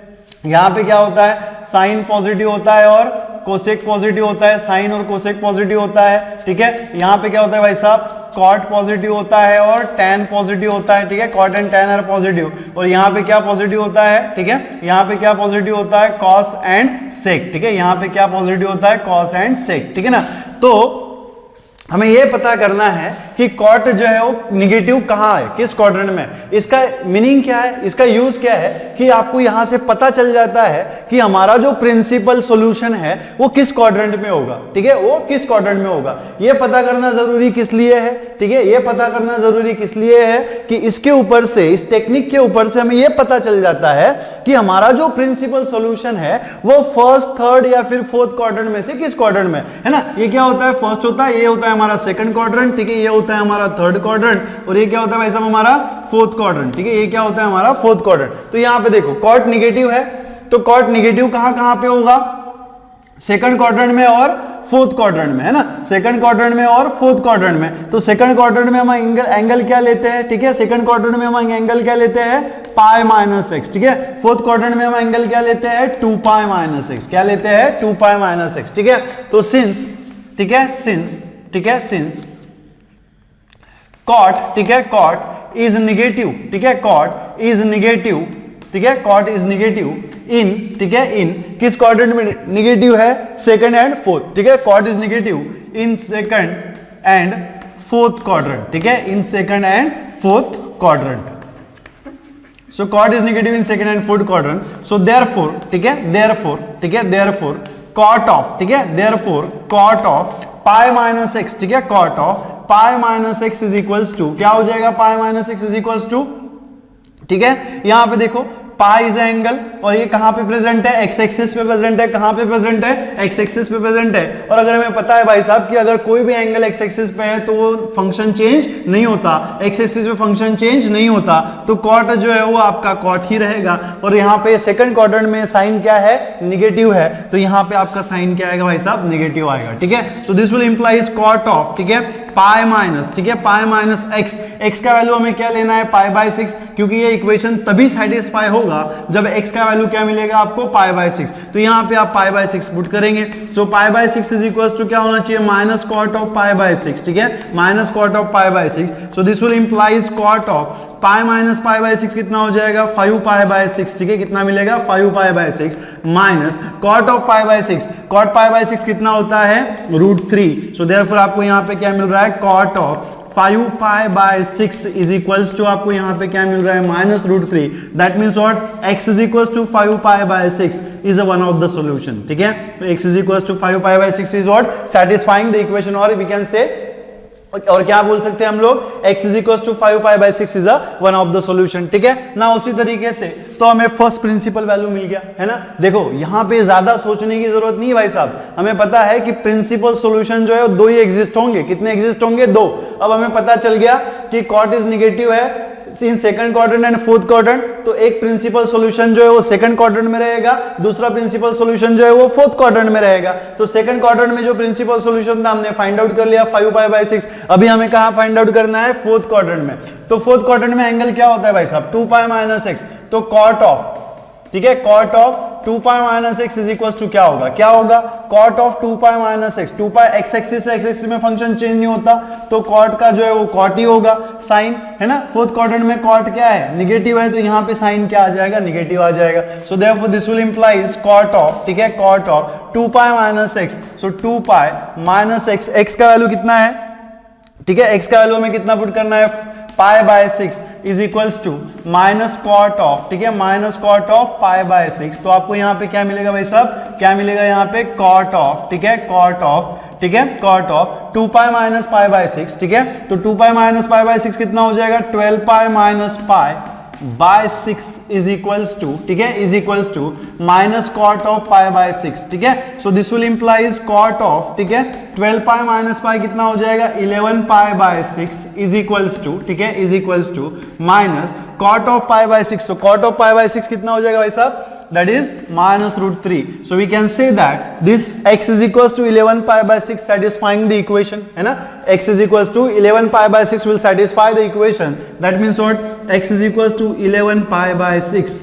यहां पे क्या होता है, साइन पॉजिटिव होता है और कोसेक पॉजिटिव होता है, साइन और कोसेक पॉजिटिव होता है, ठीक है। यहां पे क्या होता है भाई साहब, cot पॉजिटिव होता है और tan पॉजिटिव होता है, ठीक है, cot and tan are positive. और यहाँ पे क्या पॉजिटिव होता है, ठीक है, यहाँ पे क्या पॉजिटिव होता है, cos एंड sec, ठीक है, यहाँ पे क्या पॉजिटिव होता है, cos एंड sec, ठीक है ना। तो हमें यह पता करना है कि cot जो है वो निगेटिव कहां है, किस क्वाड्रेंट में। इसका मीनिंग क्या है, इसका यूज क्या है कि आपको यहां से पता चल जाता है कि हमारा जो प्रिंसिपल सॉल्यूशन है वो किस क्वाड्रेंट में होगा, ठीक है, वो किस क्वाड्रेंट में होगा। यह पता करना जरूरी किस लिए है, ठीक है, यह पता करना जरूरी किस लिए है कि इसके ऊपर से, इस टेक्निक के ऊपर से हमें यह पता चल जाता है कि हमारा जो प्रिंसिपल सॉल्यूशन है वो फर्स्ट, थर्ड या फिर फोर्थ क्वाड्रेंट में से किस क्वाड्रेंट में है ना। ये क्या होता है, फर्स्ट होता है, ये होता है हमारा सेकंड क्वाड्रेंट, ठीक है, ये होता है हमारा थर्ड क्वाड्रेंट, और ये क्या होता है भाई साहब हमारा फोर्थ क्वाड्रेंट, ठीक है, ये क्या होता है हमारा फोर्थ क्वाड्रेंट। तो यहां पे देखो cot निगेटिव है, तो cot निगेटिव कहां कहां पे होगा, सेकंड क्वाड्रेंट में और फोर्थ क्वाड्रेंट में, है ना, सेकंड क्वाड्रेंट में और फोर्थ क्वाड्रेंट में। तो सेकंड क्वाड्रेंट में हम एंगल क्या लेते हैं, ठीक है, सेकंड क्वाड्रेंट में हम एंगल क्या लेते हैं, पाई माइनस x, ठीक है। फोर्थ क्वाड्रेंट में हम एंगल क्या लेते हैं, 2 पाई माइनस x, क्या लेते हैं, 2 पाई माइनस x, ठीक है। तो सिंस, ठीक है, सिंस, ठीक है, सिंस cot, ठीक है, cot इज निगेटिव, ठीक है, cot इज निगेटिव, ठीक है, cot इज निगेटिव इन, ठीक है, इन किस क्वाड्रेंट में निगेटिव है, सेकंड एंड फोर्थ, ठीक है, cot is negative in second and fourth quadrant, ठीक है, in second and fourth quadrant. So cot is negative in second and fourth quadrant. So therefore, ठीक है, देयरफॉर, ठीक है, देयरफॉर cot ऑफ, ठीक है, therefore cot of pi minus x, ठीक है, cot of pi minus x is equals to क्या हो जाएगा, pi minus x is equals to, ठीक है। यहां पे देखो पाई इज एंगल, और ये कहां पे प्रेजेंट है, एक्स एक्सिस पे प्रेजेंट है, कहां पे प्रेजेंट है, एक्स एक्सिस पे प्रेजेंट है। और अगर हमें पता है भाई साहब कि अगर कोई भी एंगल एक्स एक्सिस पे है तो वो फंक्शन चेंज नहीं होता, एक्स एक्सिस पे फंक्शन चेंज नहीं होता, तो कॉट जो है वो आपका कॉट ही रहेगा। और यहाँ पे सेकंड क्वाड्रेंट में साइन क्या है, निगेटिव है, तो यहाँ पे आपका साइन क्या आएगा भाई साहब, निगेटिव आएगा। ठीक है, so this will implies cot of, ठीक है, पाई माइनस, ठीक है, पाई माइनस एक्स, एक्स का वैल्यू हमें क्या लेना है, पाई बाय 6, क्योंकि ये इक्वेशन तभी सेटिस्फाई होगा जब एक्स का वैल्यू क्या मिलेगा आपको, पाई बाय 6। तो यहाँ पे आप पाई बाय 6 पुट करेंगे, so pi by 6 is equal to क्या होना चाहिए, minus cot of pi by 6, ठीक है, minus cot of pi by 6। So this will implies cot of pi minus pi by 6 कितना हो जाएगा, 5 पाई बाय 6, ठीक है, कितना मिलेगा, 5 pi by 6 minus cot of pi by 6, cot pi by 6 कितना होता है, √3। सो देयरफॉर आपको यहाँ पे क्या मिल रहा है, cot of 5 pi by 6 is equals to आपको यहाँ पे क्या मिल रहा है, minus √3। That means what, x is equals to 5 pi by 6 is one of the solution. ठीक है, तो x is equals to 5 pi by 6 is what, satisfying the equation, और वी कैन से, और क्या बोल सकते हैं हम लोग, x is equal to 5 pi by 6 is one of the solution. ठीक है ना, उसी तरीके से तो हमें फर्स्ट प्रिंसिपल वैल्यू मिल गया है ना। देखो यहाँ पे ज्यादा सोचने की जरूरत नहीं है भाई साहब, हमें पता है कि प्रिंसिपल सॉल्यूशन जो है वो दो ही एग्जिस्ट होंगे। कितने एग्जिस्ट होंगे, दो। अब हमें पता चल गया कि कॉट इज निगेटिव है in second quadrant and fourth quadrant, तो एक प्रिंसिपल सॉल्यूशन जो है वो सेकंड क्वाड्रेंट में रहेगा, दूसरा प्रिंसिपल सॉल्यूशन जो है वो फोर्थ क्वाड्रेंट में रहेगा। तो सेकंड क्वाड्रेंट में जो प्रिंसिपल सॉल्यूशन था हमने फाइंड आउट कर लिया 5 पाई बाय 6। अभी हमें कहां फाइंड आउट करना है, फोर्थ क्वाड्रेंट में। तो फोर्थ क्वाड्रेंट में एंगल क्या होता है भाई साहब, 2 पाई माइनस एक्स, तो कॉट ऑफ, ठीक है, cot of 2 pi minus x is equal to क्या होगा, क्या होगा, cot of 2 pi minus x, 2 pi x axis से एक्स एक्सिस में फंक्शन चेंज नहीं होता, तो कॉट का जो है वो कॉट ही होगा, साइन है ना। फोर्थ क्वाड्रेंट में कॉट क्या है, निगेटिव है, तो यहाँ पे साइन क्या आ जाएगा, निगेटिव आ जाएगा। So therefore this will implies cot of, ठीक है, cot of 2 pi minus x, so 2 pi minus x, x का वैल्यू कितना है, ठीक है, एक्स का वैल्यू हमें कितना पुट करना है, pi by 6 is equals to minus cot of, ठीक है, minus cot of pi by 6। तो आपको यहाँ पे क्या मिलेगा भाई साहब, क्या मिलेगा यहाँ पे, कॉट ऑफ, ठीक है, कॉट ऑफ, ठीक है, cot of 2 pi minus pi by 6, ठीक है। तो 2 पाई माइनस पाई बाय 6 कितना हो जाएगा, 12 pi minus pi by 6 is equals to, ठीक है, is equals to minus cot of pi by 6, ठीक है। So this will implies cot of, ठीक है, 12 पाई माइनस पाई कितना हो जाएगा, 11 pi by 6 is equals to, ठीक है, is equals to minus cot of pi by 6। So cot of pi by 6 कितना हो जाएगा भाई साहब, that is minus √3. So we can say that this x is equals to 11 pi by 6 satisfying the equation, है ना, x is equals to 11 pi by 6 will satisfy the equation. That means what, x is equals to 11 pi by 6,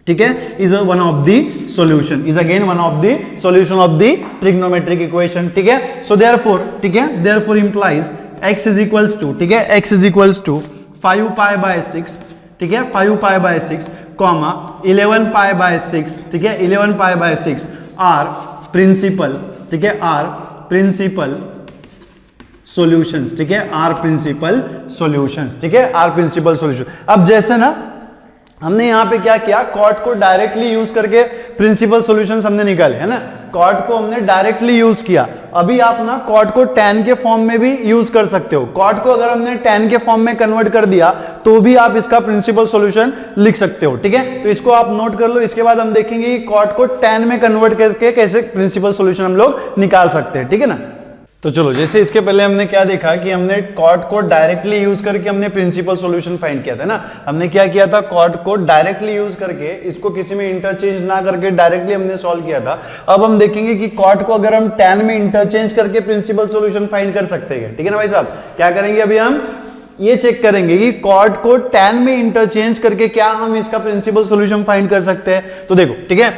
ठीक है, is a one of the solution, is again one of the solution of the trigonometric equation, ठीक है। So therefore, ठीक है, therefore implies x is equals to, ठीक है, x is equals to 5 pi by 6, ठीक है, 5 pi by 6 comma 11 pi by 6, ठीक है, 11 पाई बाय 6 आर प्रिंसिपल, ठीक है, आर प्रिंसिपल सॉल्यूशंस, ठीक है, आर प्रिंसिपल सॉल्यूशंस, ठीक है, आर प्रिंसिपल सॉल्यूशन। अब जैसे ना हमने यहाँ पे क्या किया, कॉट को डायरेक्टली यूज करके प्रिंसिपल सॉल्यूशंस हमने निकाले, है ना, कॉट को हमने डायरेक्टली यूज किया। अभी आप ना कॉट को tan के फॉर्म में भी यूज कर सकते हो। कॉट को अगर हमने tan के फॉर्म में कन्वर्ट कर दिया तो भी आप इसका प्रिंसिपल सॉल्यूशन लिख सकते हो, ठीक है। तो इसको आप नोट कर लो, इसके बाद हम देखेंगे कि कॉट को tan में कन्वर्ट करके कैसे प्रिंसिपल सॉल्यूशन हम लोग निकाल सकते हैं, ठीक है ना। तो चलो, जैसे इसके पहले हमने क्या देखा कि हमने कॉट को डायरेक्टली यूज करके हमने प्रिंसिपल सॉल्यूशन फाइंड किया था ना। हमने क्या किया था, कॉट को डायरेक्टली यूज करके, इसको किसी में इंटरचेंज ना करके डायरेक्टली हमने सॉल्व किया था। अब हम देखेंगे कि कॉट को अगर हम tan में इंटरचेंज करके प्रिंसिपल सॉल्यूशन फाइंड कर सकते हैं, ठीक है ना भाई साहब। क्या करेंगे, अभी हम ये चेक करेंगे कि कॉट को tan में इंटरचेंज करके क्या हम इसका प्रिंसिपल सॉल्यूशन फाइंड कर सकते हैं। तो देखो, ठीक है,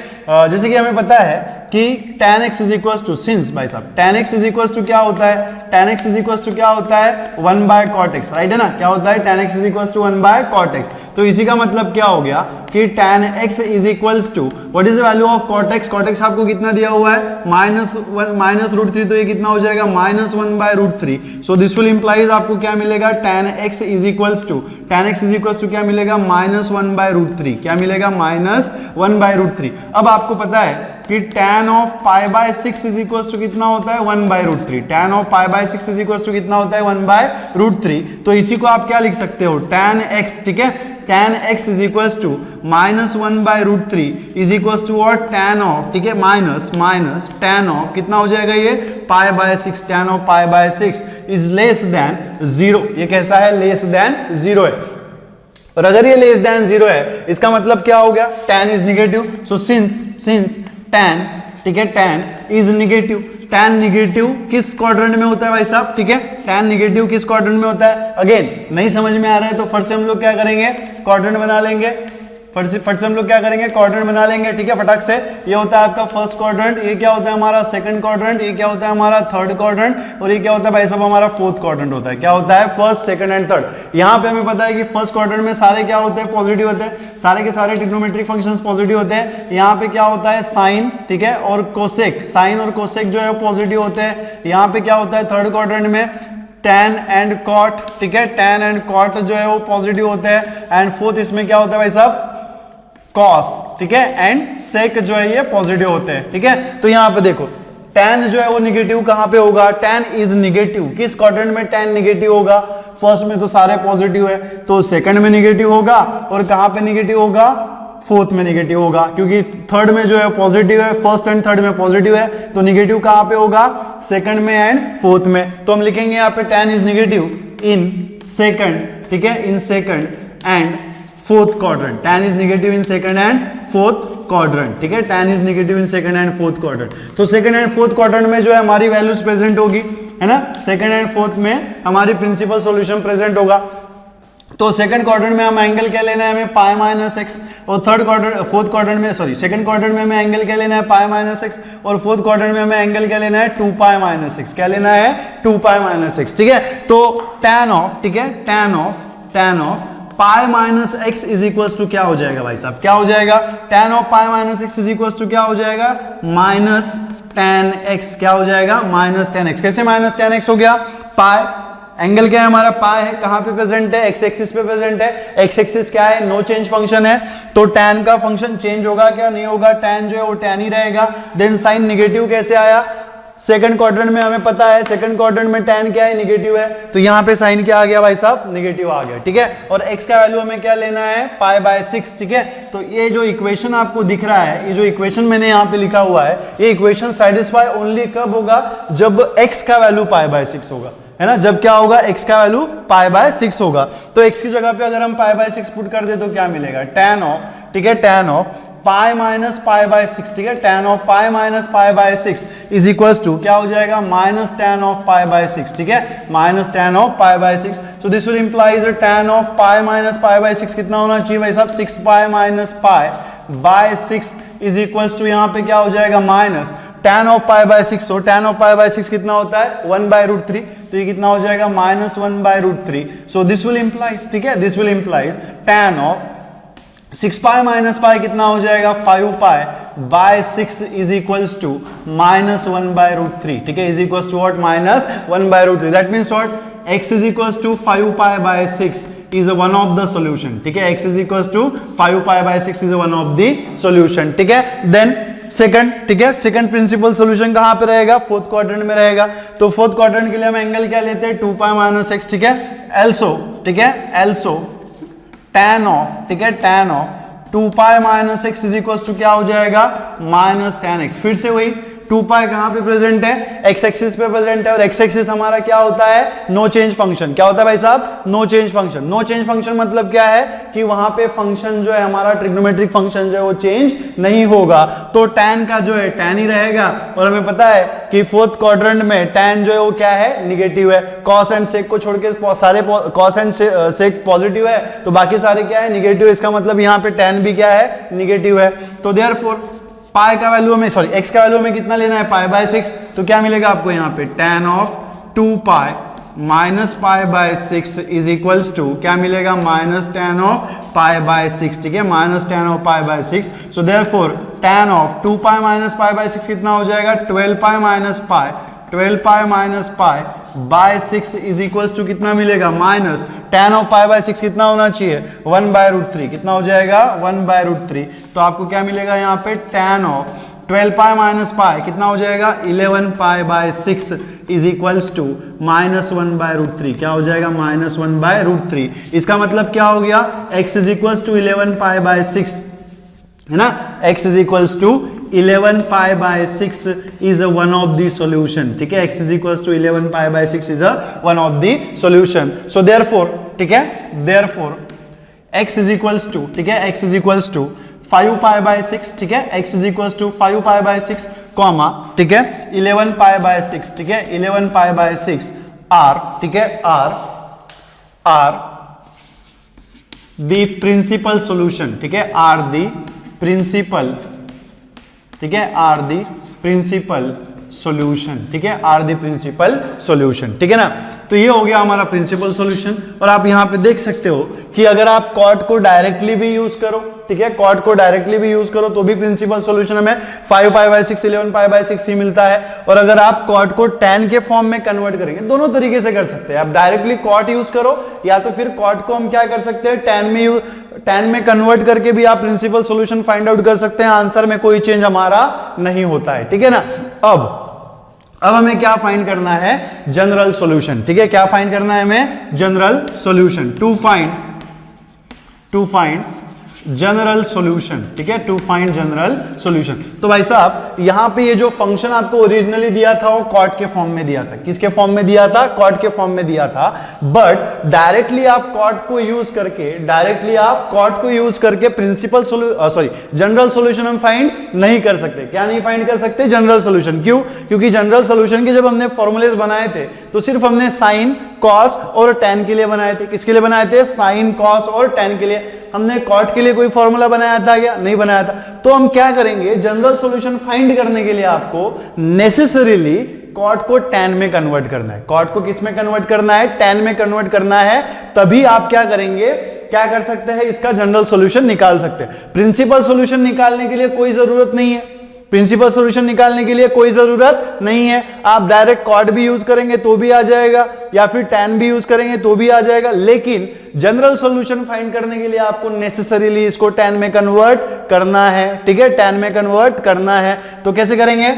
जैसे कि हमें पता है कि tan x is equal to, since भाई साहब tan x is equal to क्या होता है, tan x is equal to क्या होता है, 1 बाय cot x, राइट है ना। क्या होता है, tan x is equal to 1 by cot x। तो इसी का मतलब क्या हो गया कि tan x is equal to what is the value of cot x। cot x आपको कितना दिया हुआ है, -1 तो ये कितना हो जाएगा, -1 by √3। So this will implies आपको क्या मिलेगा, tan x is equal to क्या मिलेगा, -1 बाय √3। क्या मिलेगा, -1 बाय √3। अब आपको पता है कि tan of pi by 6 is equal to कितना होता है, 1 by √3। tan of pi by 6 is equal to कितना होता है, 1 बाय √3। तो इसी को आप क्या लिख सकते हो, tan x, ठीक है, tan x is equal to -1/√3 is equal to और tan ऑफ, ठीक है, माइनस tan ऑफ कितना हो जाएगा ये π/6, tan of π/6 is less than 0। ये कैसा है? लेस देन 0 है। और अगर ये लेस देन 0 है इसका मतलब क्या हो गया? tan is negative. So since tan, ठीक है, tan is negative, tan negative किस क्वाड्रेंट में होता है भाई साहब? ठीक है, tan निगेटिव किस क्वाड्रेंट में होता है? अगेन नहीं समझ में आ रहा है तो फट से हम लोग क्या करेंगे? क्वाड्रेंट बना लेंगे। फट से हम लोग क्या करेंगे? क्वाड्रेंट बना लेंगे, ठीक है, फटाक से। ये होता है आपका फर्स्ट क्वाड्रेंट, ये क्या होता है हमारा सेकंड क्वाड्रेंट, ये क्या होता है हमारा थर्ड क्वाड्रेंट, और ये क्या होता है भाई साहब हमारा फोर्थ क्वाड्रेंट होता है। क्या होता है? First, second and third. यहाँ पे हमें पता है कि फर्स्ट क्वाड्रेंट में सारे क्या होते हैं? पॉजिटिव होते हैं, सारे के सारे ट्रिग्नोमेट्रिक फंक्शंस पॉजिटिव होते हैं। यहाँ पे क्या होता है? साइन, ठीक है, और कोसेक, साइन और कोसेक जो है पॉजिटिव होते हैं। यहाँ पे क्या होता है थर्ड क्वाड्रेंट में? tan एंड cot, ठीक है, tan एंड cot जो है वो पॉजिटिव होते हैं। एंड फोर्थ इसमें क्या होता है भाई साहब? cos, ठीक है, एंड sec जो है ये पॉजिटिव होते हैं, ठीक है। तो यहाँ पे देखो tan जो है वो निगेटिव कहां पे होगा? tan इज निगेटिव किस क्वाड्रेंट में tan निगेटिव होगा? फर्स्ट में तो सारे पॉजिटिव है, तो सेकंड में निगेटिव होगा, और कहां पे निगेटिव होगा? फोर्थ में निगेटिव होगा, क्योंकि थर्ड में जो है पॉजिटिव है, फर्स्ट एंड थर्ड में पॉजिटिव है, तो निगेटिव कहां पे होगा? सेकंड में एंड फोर्थ में। तो हम लिखेंगे यहाँ पे tan is negative in second, ठीक है, in second and fourth quadrant. tan is negative in second and fourth quadrant, ठीक है, tan is negative in second and fourth quadrant. तो सेकंड एंड फोर्थ क्वाड्रेंट में जो है हमारी वैल्यूज प्रेजेंट होगी, है ना, सेकंड एंड फोर्थ में हमारी प्रिंसिपल सॉल्यूशन प्रेजेंट होगा। तो सेकंड क्वाड्रेंट में हम एंगल क्या लेना है? हमें π-x, और फोर्थ क्वाड्रेंट में, सॉरी, सेकंड क्वाड्रेंट में हमें एंगल क्या लेना है? π-x, और फोर्थ क्वाड्रेंट में हमें एंगल क्या लेना है? 2π-x। क्या लेना है? 2π-x, ठीक है। तो tan ऑफ, ठीक है, tan of π-x is equal to क्या हो जाएगा भाई साहब? क्या हो जाएगा? tan of π-x is equal to क्या हो जाएगा? -tan x। क्या हो जाएगा? -tan x। कैसे -tan x हो गया? पाई, एंगल क्या है हमारा? पाई है, कहां पे प्रेजेंट है? एक्स एक्सिस पे प्रेजेंट है। एक्स एक्सिस क्या है? नो चेंज फंक्शन है, तो tan का फंक्शन चेंज होगा क्या? नहीं होगा, tan जो है वो tan ही रहेगा। देन साइन निगेटिव कैसे आया? सेकंड क्वाड्रेंट में हमें पता है, सेकंड क्वाड्रेंट में tan क्या है? निगेटिव है, तो यहाँ पे साइन क्या आ गया भाई साहब? निगेटिव आ गया, ठीक है। और x का वैल्यू हमें क्या लेना है? π/6, ठीक है। तो ये जो इक्वेशन आपको दिख रहा है, ये जो इक्वेशन मैंने यहाँ पे लिखा हुआ है, ये इक्वेशन सेटिस्फाई ओनली कब होगा? जब x का वैल्यू π/6 होगा, है ना। जब क्या होगा? x का वैल्यू π/6 होगा। तो x की जगह पे अगर हम π/6 पुट कर दे तो क्या मिलेगा? tan ऑफ, ठीक है, tan ऑफ π-π/6, ठीक है, tan of π-π/6 is equals to क्या हो जाएगा? -tan ऑफ π/6, ठीक है, -tan of π/6। So this will implies tan of π-π/6 कितना होना चाहिए भाई साहब? 6π-π/6 इज इक्वल्स टू यहाँ पे क्या हो जाएगा? Minus tan of π/6। So tan of π/6 कितना होता है? 1/√3, तो ये कितना हो जाएगा? -1/√3। सो दिस विल इंप्लाइज, ठीक है, this will implies tan of 6π-π कितना हो जाएगा? 5π/6 इज इक्वल्स टू -1/√3, ठीक है, is equals to what? -1/√3। That means what? x is equals to 5π/6 is a one of the solution, ठीक है, x is equals to 5π/6 is a one of the solution, ठीक है। Then second, ठीक है, second principal solution कहां पे रहेगा? Fourth quadrant में रहेगा। तो फोर्थ क्वाड्रेंट के लिए हम एंगल क्या लेते हैं? 2π-x, ठीक है। एल्सो, ठीक है, एल्सो tan ऑफ, ठीक है, tan of 2π-x is equal to क्या हो जाएगा? -tan x। फिर से वही 2π कहां पे प्रेजेंट है? x एक्सिस पे प्रेजेंट है, और x एक्सिस हमारा क्या होता है? No change function. क्या होता है भाई साहब? No change function. No change function मतलब क्या है? कि वहां पे फंक्शन जो है हमारा ट्रिग्नोमेट्रिक फंक्शन जो है वो चेंज नहीं होगा, तो tan का जो है tan ही रहेगा। और हमें पता है कि फोर्थ क्वाड्रेंट में tan जो है वो क्या है? निगेटिव है। cos एंड sec को छोड़ के सारे cos एंड sec पॉजिटिव है, तो बाकी सारे क्या है? निगेटिव। इसका मतलब यहाँ पे tan भी क्या है? निगेटिव है। तो देयरफॉर पाई का वैल्यू में, सॉरी, x का वैल्यू में कितना लेना है? π/6। तो क्या मिलेगा आपको यहाँ पे? tan of 2π -π/6 is equals to क्या मिलेगा? -tan ऑफ π/6, ठीक है, -tan of π/6। So therefore tan of 2π -π/6 कितना हो जाएगा? 12π-π इज इक्वल्स टू कितना मिलेगा? माइनस tan ऑफ π/6 कितना होना चाहिए? 1/√3। कितना हो जाएगा? 1/√3। तो आपको क्या मिलेगा यहाँ पे? tan of 12 pi minus pi कितना हो जाएगा 11 pi by 6 is equals to -1/√3। क्या हो जाएगा -1/√3। इसका मतलब क्या हो गया x is equals to 11 pi by 6 है ना, x is equals to 11 pi by 6 is one of the solution. ठीक है, x is equals to 11 pi by 6 is one of the solution. So therefore, ठीक है, therefore x is equals to, ठीक है, x is equals to 5 pi by 6, ठीक है, x is equals to 5 pi by 6 comma, ठीक है, 11 pi by 6, ठीक है, 11 पाई बाय 6 आर, ठीक है, आर द प्रिंसिपल सॉल्यूशन, ठीक है, आर द प्रिंसिपल, ठीक है, आर द प्रिंसिपल सॉल्यूशन, ठीक है, आर द प्रिंसिपल सॉल्यूशन। ठीक है ना, तो ये हो गया हमारा प्रिंसिपल सॉल्यूशन। और आप यहां पे देख सकते हो कि अगर आप कॉट को डायरेक्टली भी यूज करो, ठीक है, कॉट को डायरेक्टली भी यूज करो तो भी प्रिंसिपल सॉल्यूशन हमें 5 पाई बाय 6 11 पाई बाय 6 ही मिलता है। और अगर आप कॉट को tan के फॉर्म में कन्वर्ट करेंगे, दोनों तरीके से कर सकते हैं, आप डायरेक्टली कॉट यूज करो या तो फिर कॉट को हम क्या कर सकते हैं tan में कन्वर्ट करके भी आप प्रिंसिपल सॉल्यूशन फाइंड आउट कर सकते हैं। आंसर में कोई चेंज हमारा नहीं होता है। ठीक है ना, अब हमें क्या फाइंड करना है, जनरल सॉल्यूशन। ठीक है, क्या फाइंड करना है हमें, general solution, to find general solution. ठीक है, टू फाइंड जनरल सॉल्यूशन। तो भाई साहब यहां पे ये जो फंक्शन आपको ओरिजिनली दिया था वो कॉट के फॉर्म में दिया था। किसके फॉर्म में दिया था, कॉट के फॉर्म में दिया था। बट डायरेक्टली आप कॉट को यूज करके प्रिंसिपल जनरल सॉल्यूशन हम फाइंड नहीं कर सकते। क्या नहीं फाइंड कर सकते, जनरल सॉल्यूशन। क्यों, क्योंकि जनरल सॉल्यूशन के जब हमने फॉर्मूलेज बनाए थे तो सिर्फ हमने साइन, कॉस और tan के लिए बनाए थे। किसके लिए बनाए थे, साइन, कॉस और tan के लिए। हमने कॉट के लिए कोई फॉर्मूला बनाया था क्या, नहीं बनाया था। तो हम क्या करेंगे, जनरल सॉल्यूशन फाइंड करने के लिए आपको नेसेसरीली कॉट को tan में कन्वर्ट करना है। कॉट को किस में कन्वर्ट करना है, tan में कन्वर्ट करना है। तभी आप क्या करेंगे, क्या कर सकते हैं, इसका जनरल सॉल्यूशन निकाल सकते हैं। प्रिंसिपल सॉल्यूशन निकालने के लिए कोई जरूरत नहीं है, प्रिंसिपल सॉल्यूशन निकालने के लिए कोई जरूरत नहीं है। आप डायरेक्ट कॉट भी यूज करेंगे तो भी आ जाएगा, या फिर tan भी यूज करेंगे तो भी आ जाएगा। लेकिन जनरल सॉल्यूशन फाइंड करने के लिए आपको नेसेसरीली इसको tan में कन्वर्ट करना है। ठीक है, tan में कन्वर्ट करना है। तो कैसे करेंगे,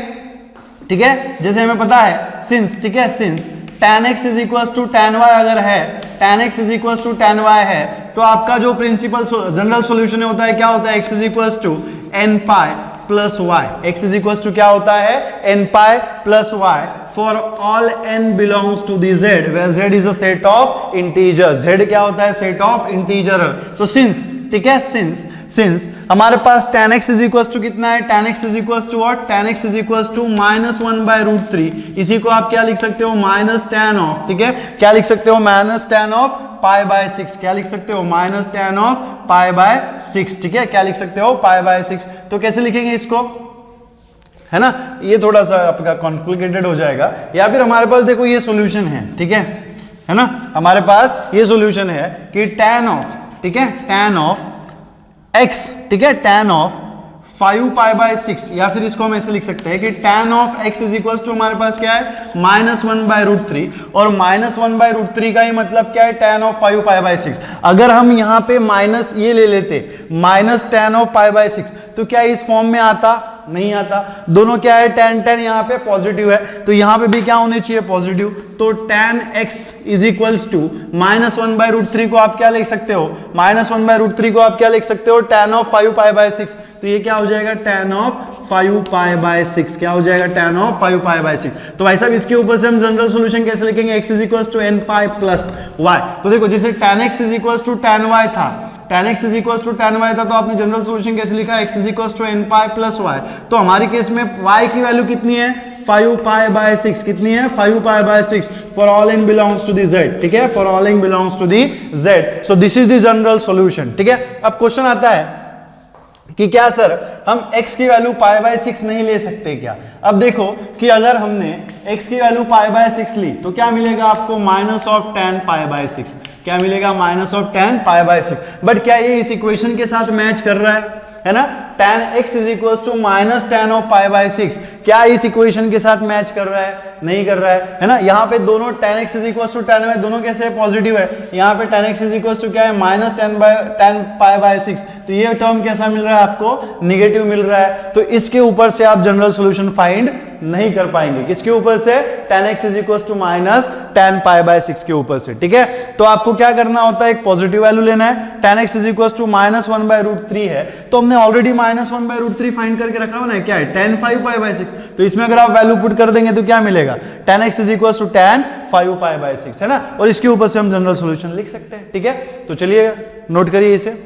ठीक है, जैसे हमें पता है सिंस, ठीक है, since tan x is equal to tan y अगर है, tan x is equal to tan y है, तो आपका जो प्रिंसिपल जनरल सॉल्यूशन होता है क्या होता है, x is equal to n pi plus y. X is equal to क्या होता है, n pi plus y for all n belongs to the z, where z is a set of integer. z क्या होता है, set of integer. तो since, ठीक है, since हमारे पास tan x is equal to कितना है, tan x is equal to what, tan x is equal to -1/√3। इसी को आप क्या लिख सकते हो, -tan ऑफ, ठीक है, क्या लिख सकते हो, -tan ऑफ पाई बाय 6। क्या लिख सकते हो, -tan ऑफ पाई बाय 6। ठीक है, क्या लिख सकते हो, पाई बाय 6। तो कैसे लिखेंगे इसको, है ना, ये थोड़ा सा आपका कॉम्प्लिकेटेड हो जाएगा। या फिर हमारे पास देखो ये सॉल्यूशन है, ठीक है ना, हमारे पास ये सॉल्यूशन है कि tan ऑफ, ठीक है, tan ऑफ x, ठीक है, tan ऑफ 5 पाई बाय 6, या फिर इसको हम ऐसे लिख सकते हैं कि tan of x is equal to हमारे पास क्या है, -1/√3। और -1/√3 का ही मतलब क्या है, tan ऑफ 5 पाई बाय 6। अगर हम यहां पे माइनस ये ले लेते, -tan ऑफ पाई बाय 6, तो क्या इस फॉर्म में आता, नहीं आता। दोनों क्या है, tan यहां पे पॉजिटिव है, तो यहां पे भी क्या होने चाहिए, पॉजिटिव। तो tan x is equals to -1/√3 को आप क्या लिख सकते हो, -1/√3 को आप क्या लिख सकते हो, tan ऑफ 5 पाई बाय 6। तो ये क्या हो जाएगा, tan ऑफ 5 पाई बाय 6। क्या हो जाएगा, tan ऑफ 5 पाई बाय 6। तो भाई साहब इसके ऊपर से हम जनरल सॉल्यूशन कैसे लिखेंगे, x is equals to n pi plus y। तो देखो जैसे tan x is equals to tan y था, tan x is equals to tan y था, तो आपने जनरल सॉल्यूशन कैसे लिखा, x is equals to n pi plus y। तो हमारी केस में y की वैल्यू कितनी है, 5 पाई बाय 6। कितनी है, 5 pi by 6 for all n belongs to the z। ठीक है, for all n belongs to the z। So this is the general solution. ठीक है, अब क्वेश्चन आता है कि क्या सर हम x की वैल्यू पाई बाय 6 नहीं ले सकते क्या। अब देखो कि अगर हमने x की वैल्यू पाई बाय 6 ली तो क्या मिलेगा आपको, -tan पाई बाय 6। क्या मिलेगा, -tan पाई बाय 6। बट क्या ये इस इक्वेशन के साथ मैच कर रहा है ना, tan x is equal to -tan of pi by 6। क्या इस इक्वेशन के साथ मैच कर रहा है, नहीं कर रहा है ना। यहाँ पे दोनों tan x is equal to tan y दोनों कैसे है, पॉजिटिव है। यहाँ पे tan x is equal to क्या है, माइनस tan पाई बाय 6, तो ये टर्म कैसा मिल रहा है आपको, निगेटिव मिल रहा है। तो इसके ऊपर से आप जनरल सॉल्यूशन फाइंड नहीं कर पाएंगे। किसके ऊपर से, tan x is equal to minus tan pi by 6 के ऊपर से, ठीक है। तो आपको क्या करना होता है, एक पॉजिटिव वैल्यू लेना है। tan x is equal to minus 1/√3 है, तो हमने ऑलरेडी माइनस 1/√3 फाइंड करके रखा हुआ ना, क्या है, tan 5 पाई बाय 6। तो इसमें अगर आप वैल्यू पुट कर देंगे तो क्या मिलेगा, tan x is equal to tan 5 pi by 6, है ना। और इसके ऊपर से हम जनरल सॉल्यूशन लिख सकते हैं, ठीक है। तो चलिए नोट करिए इसे।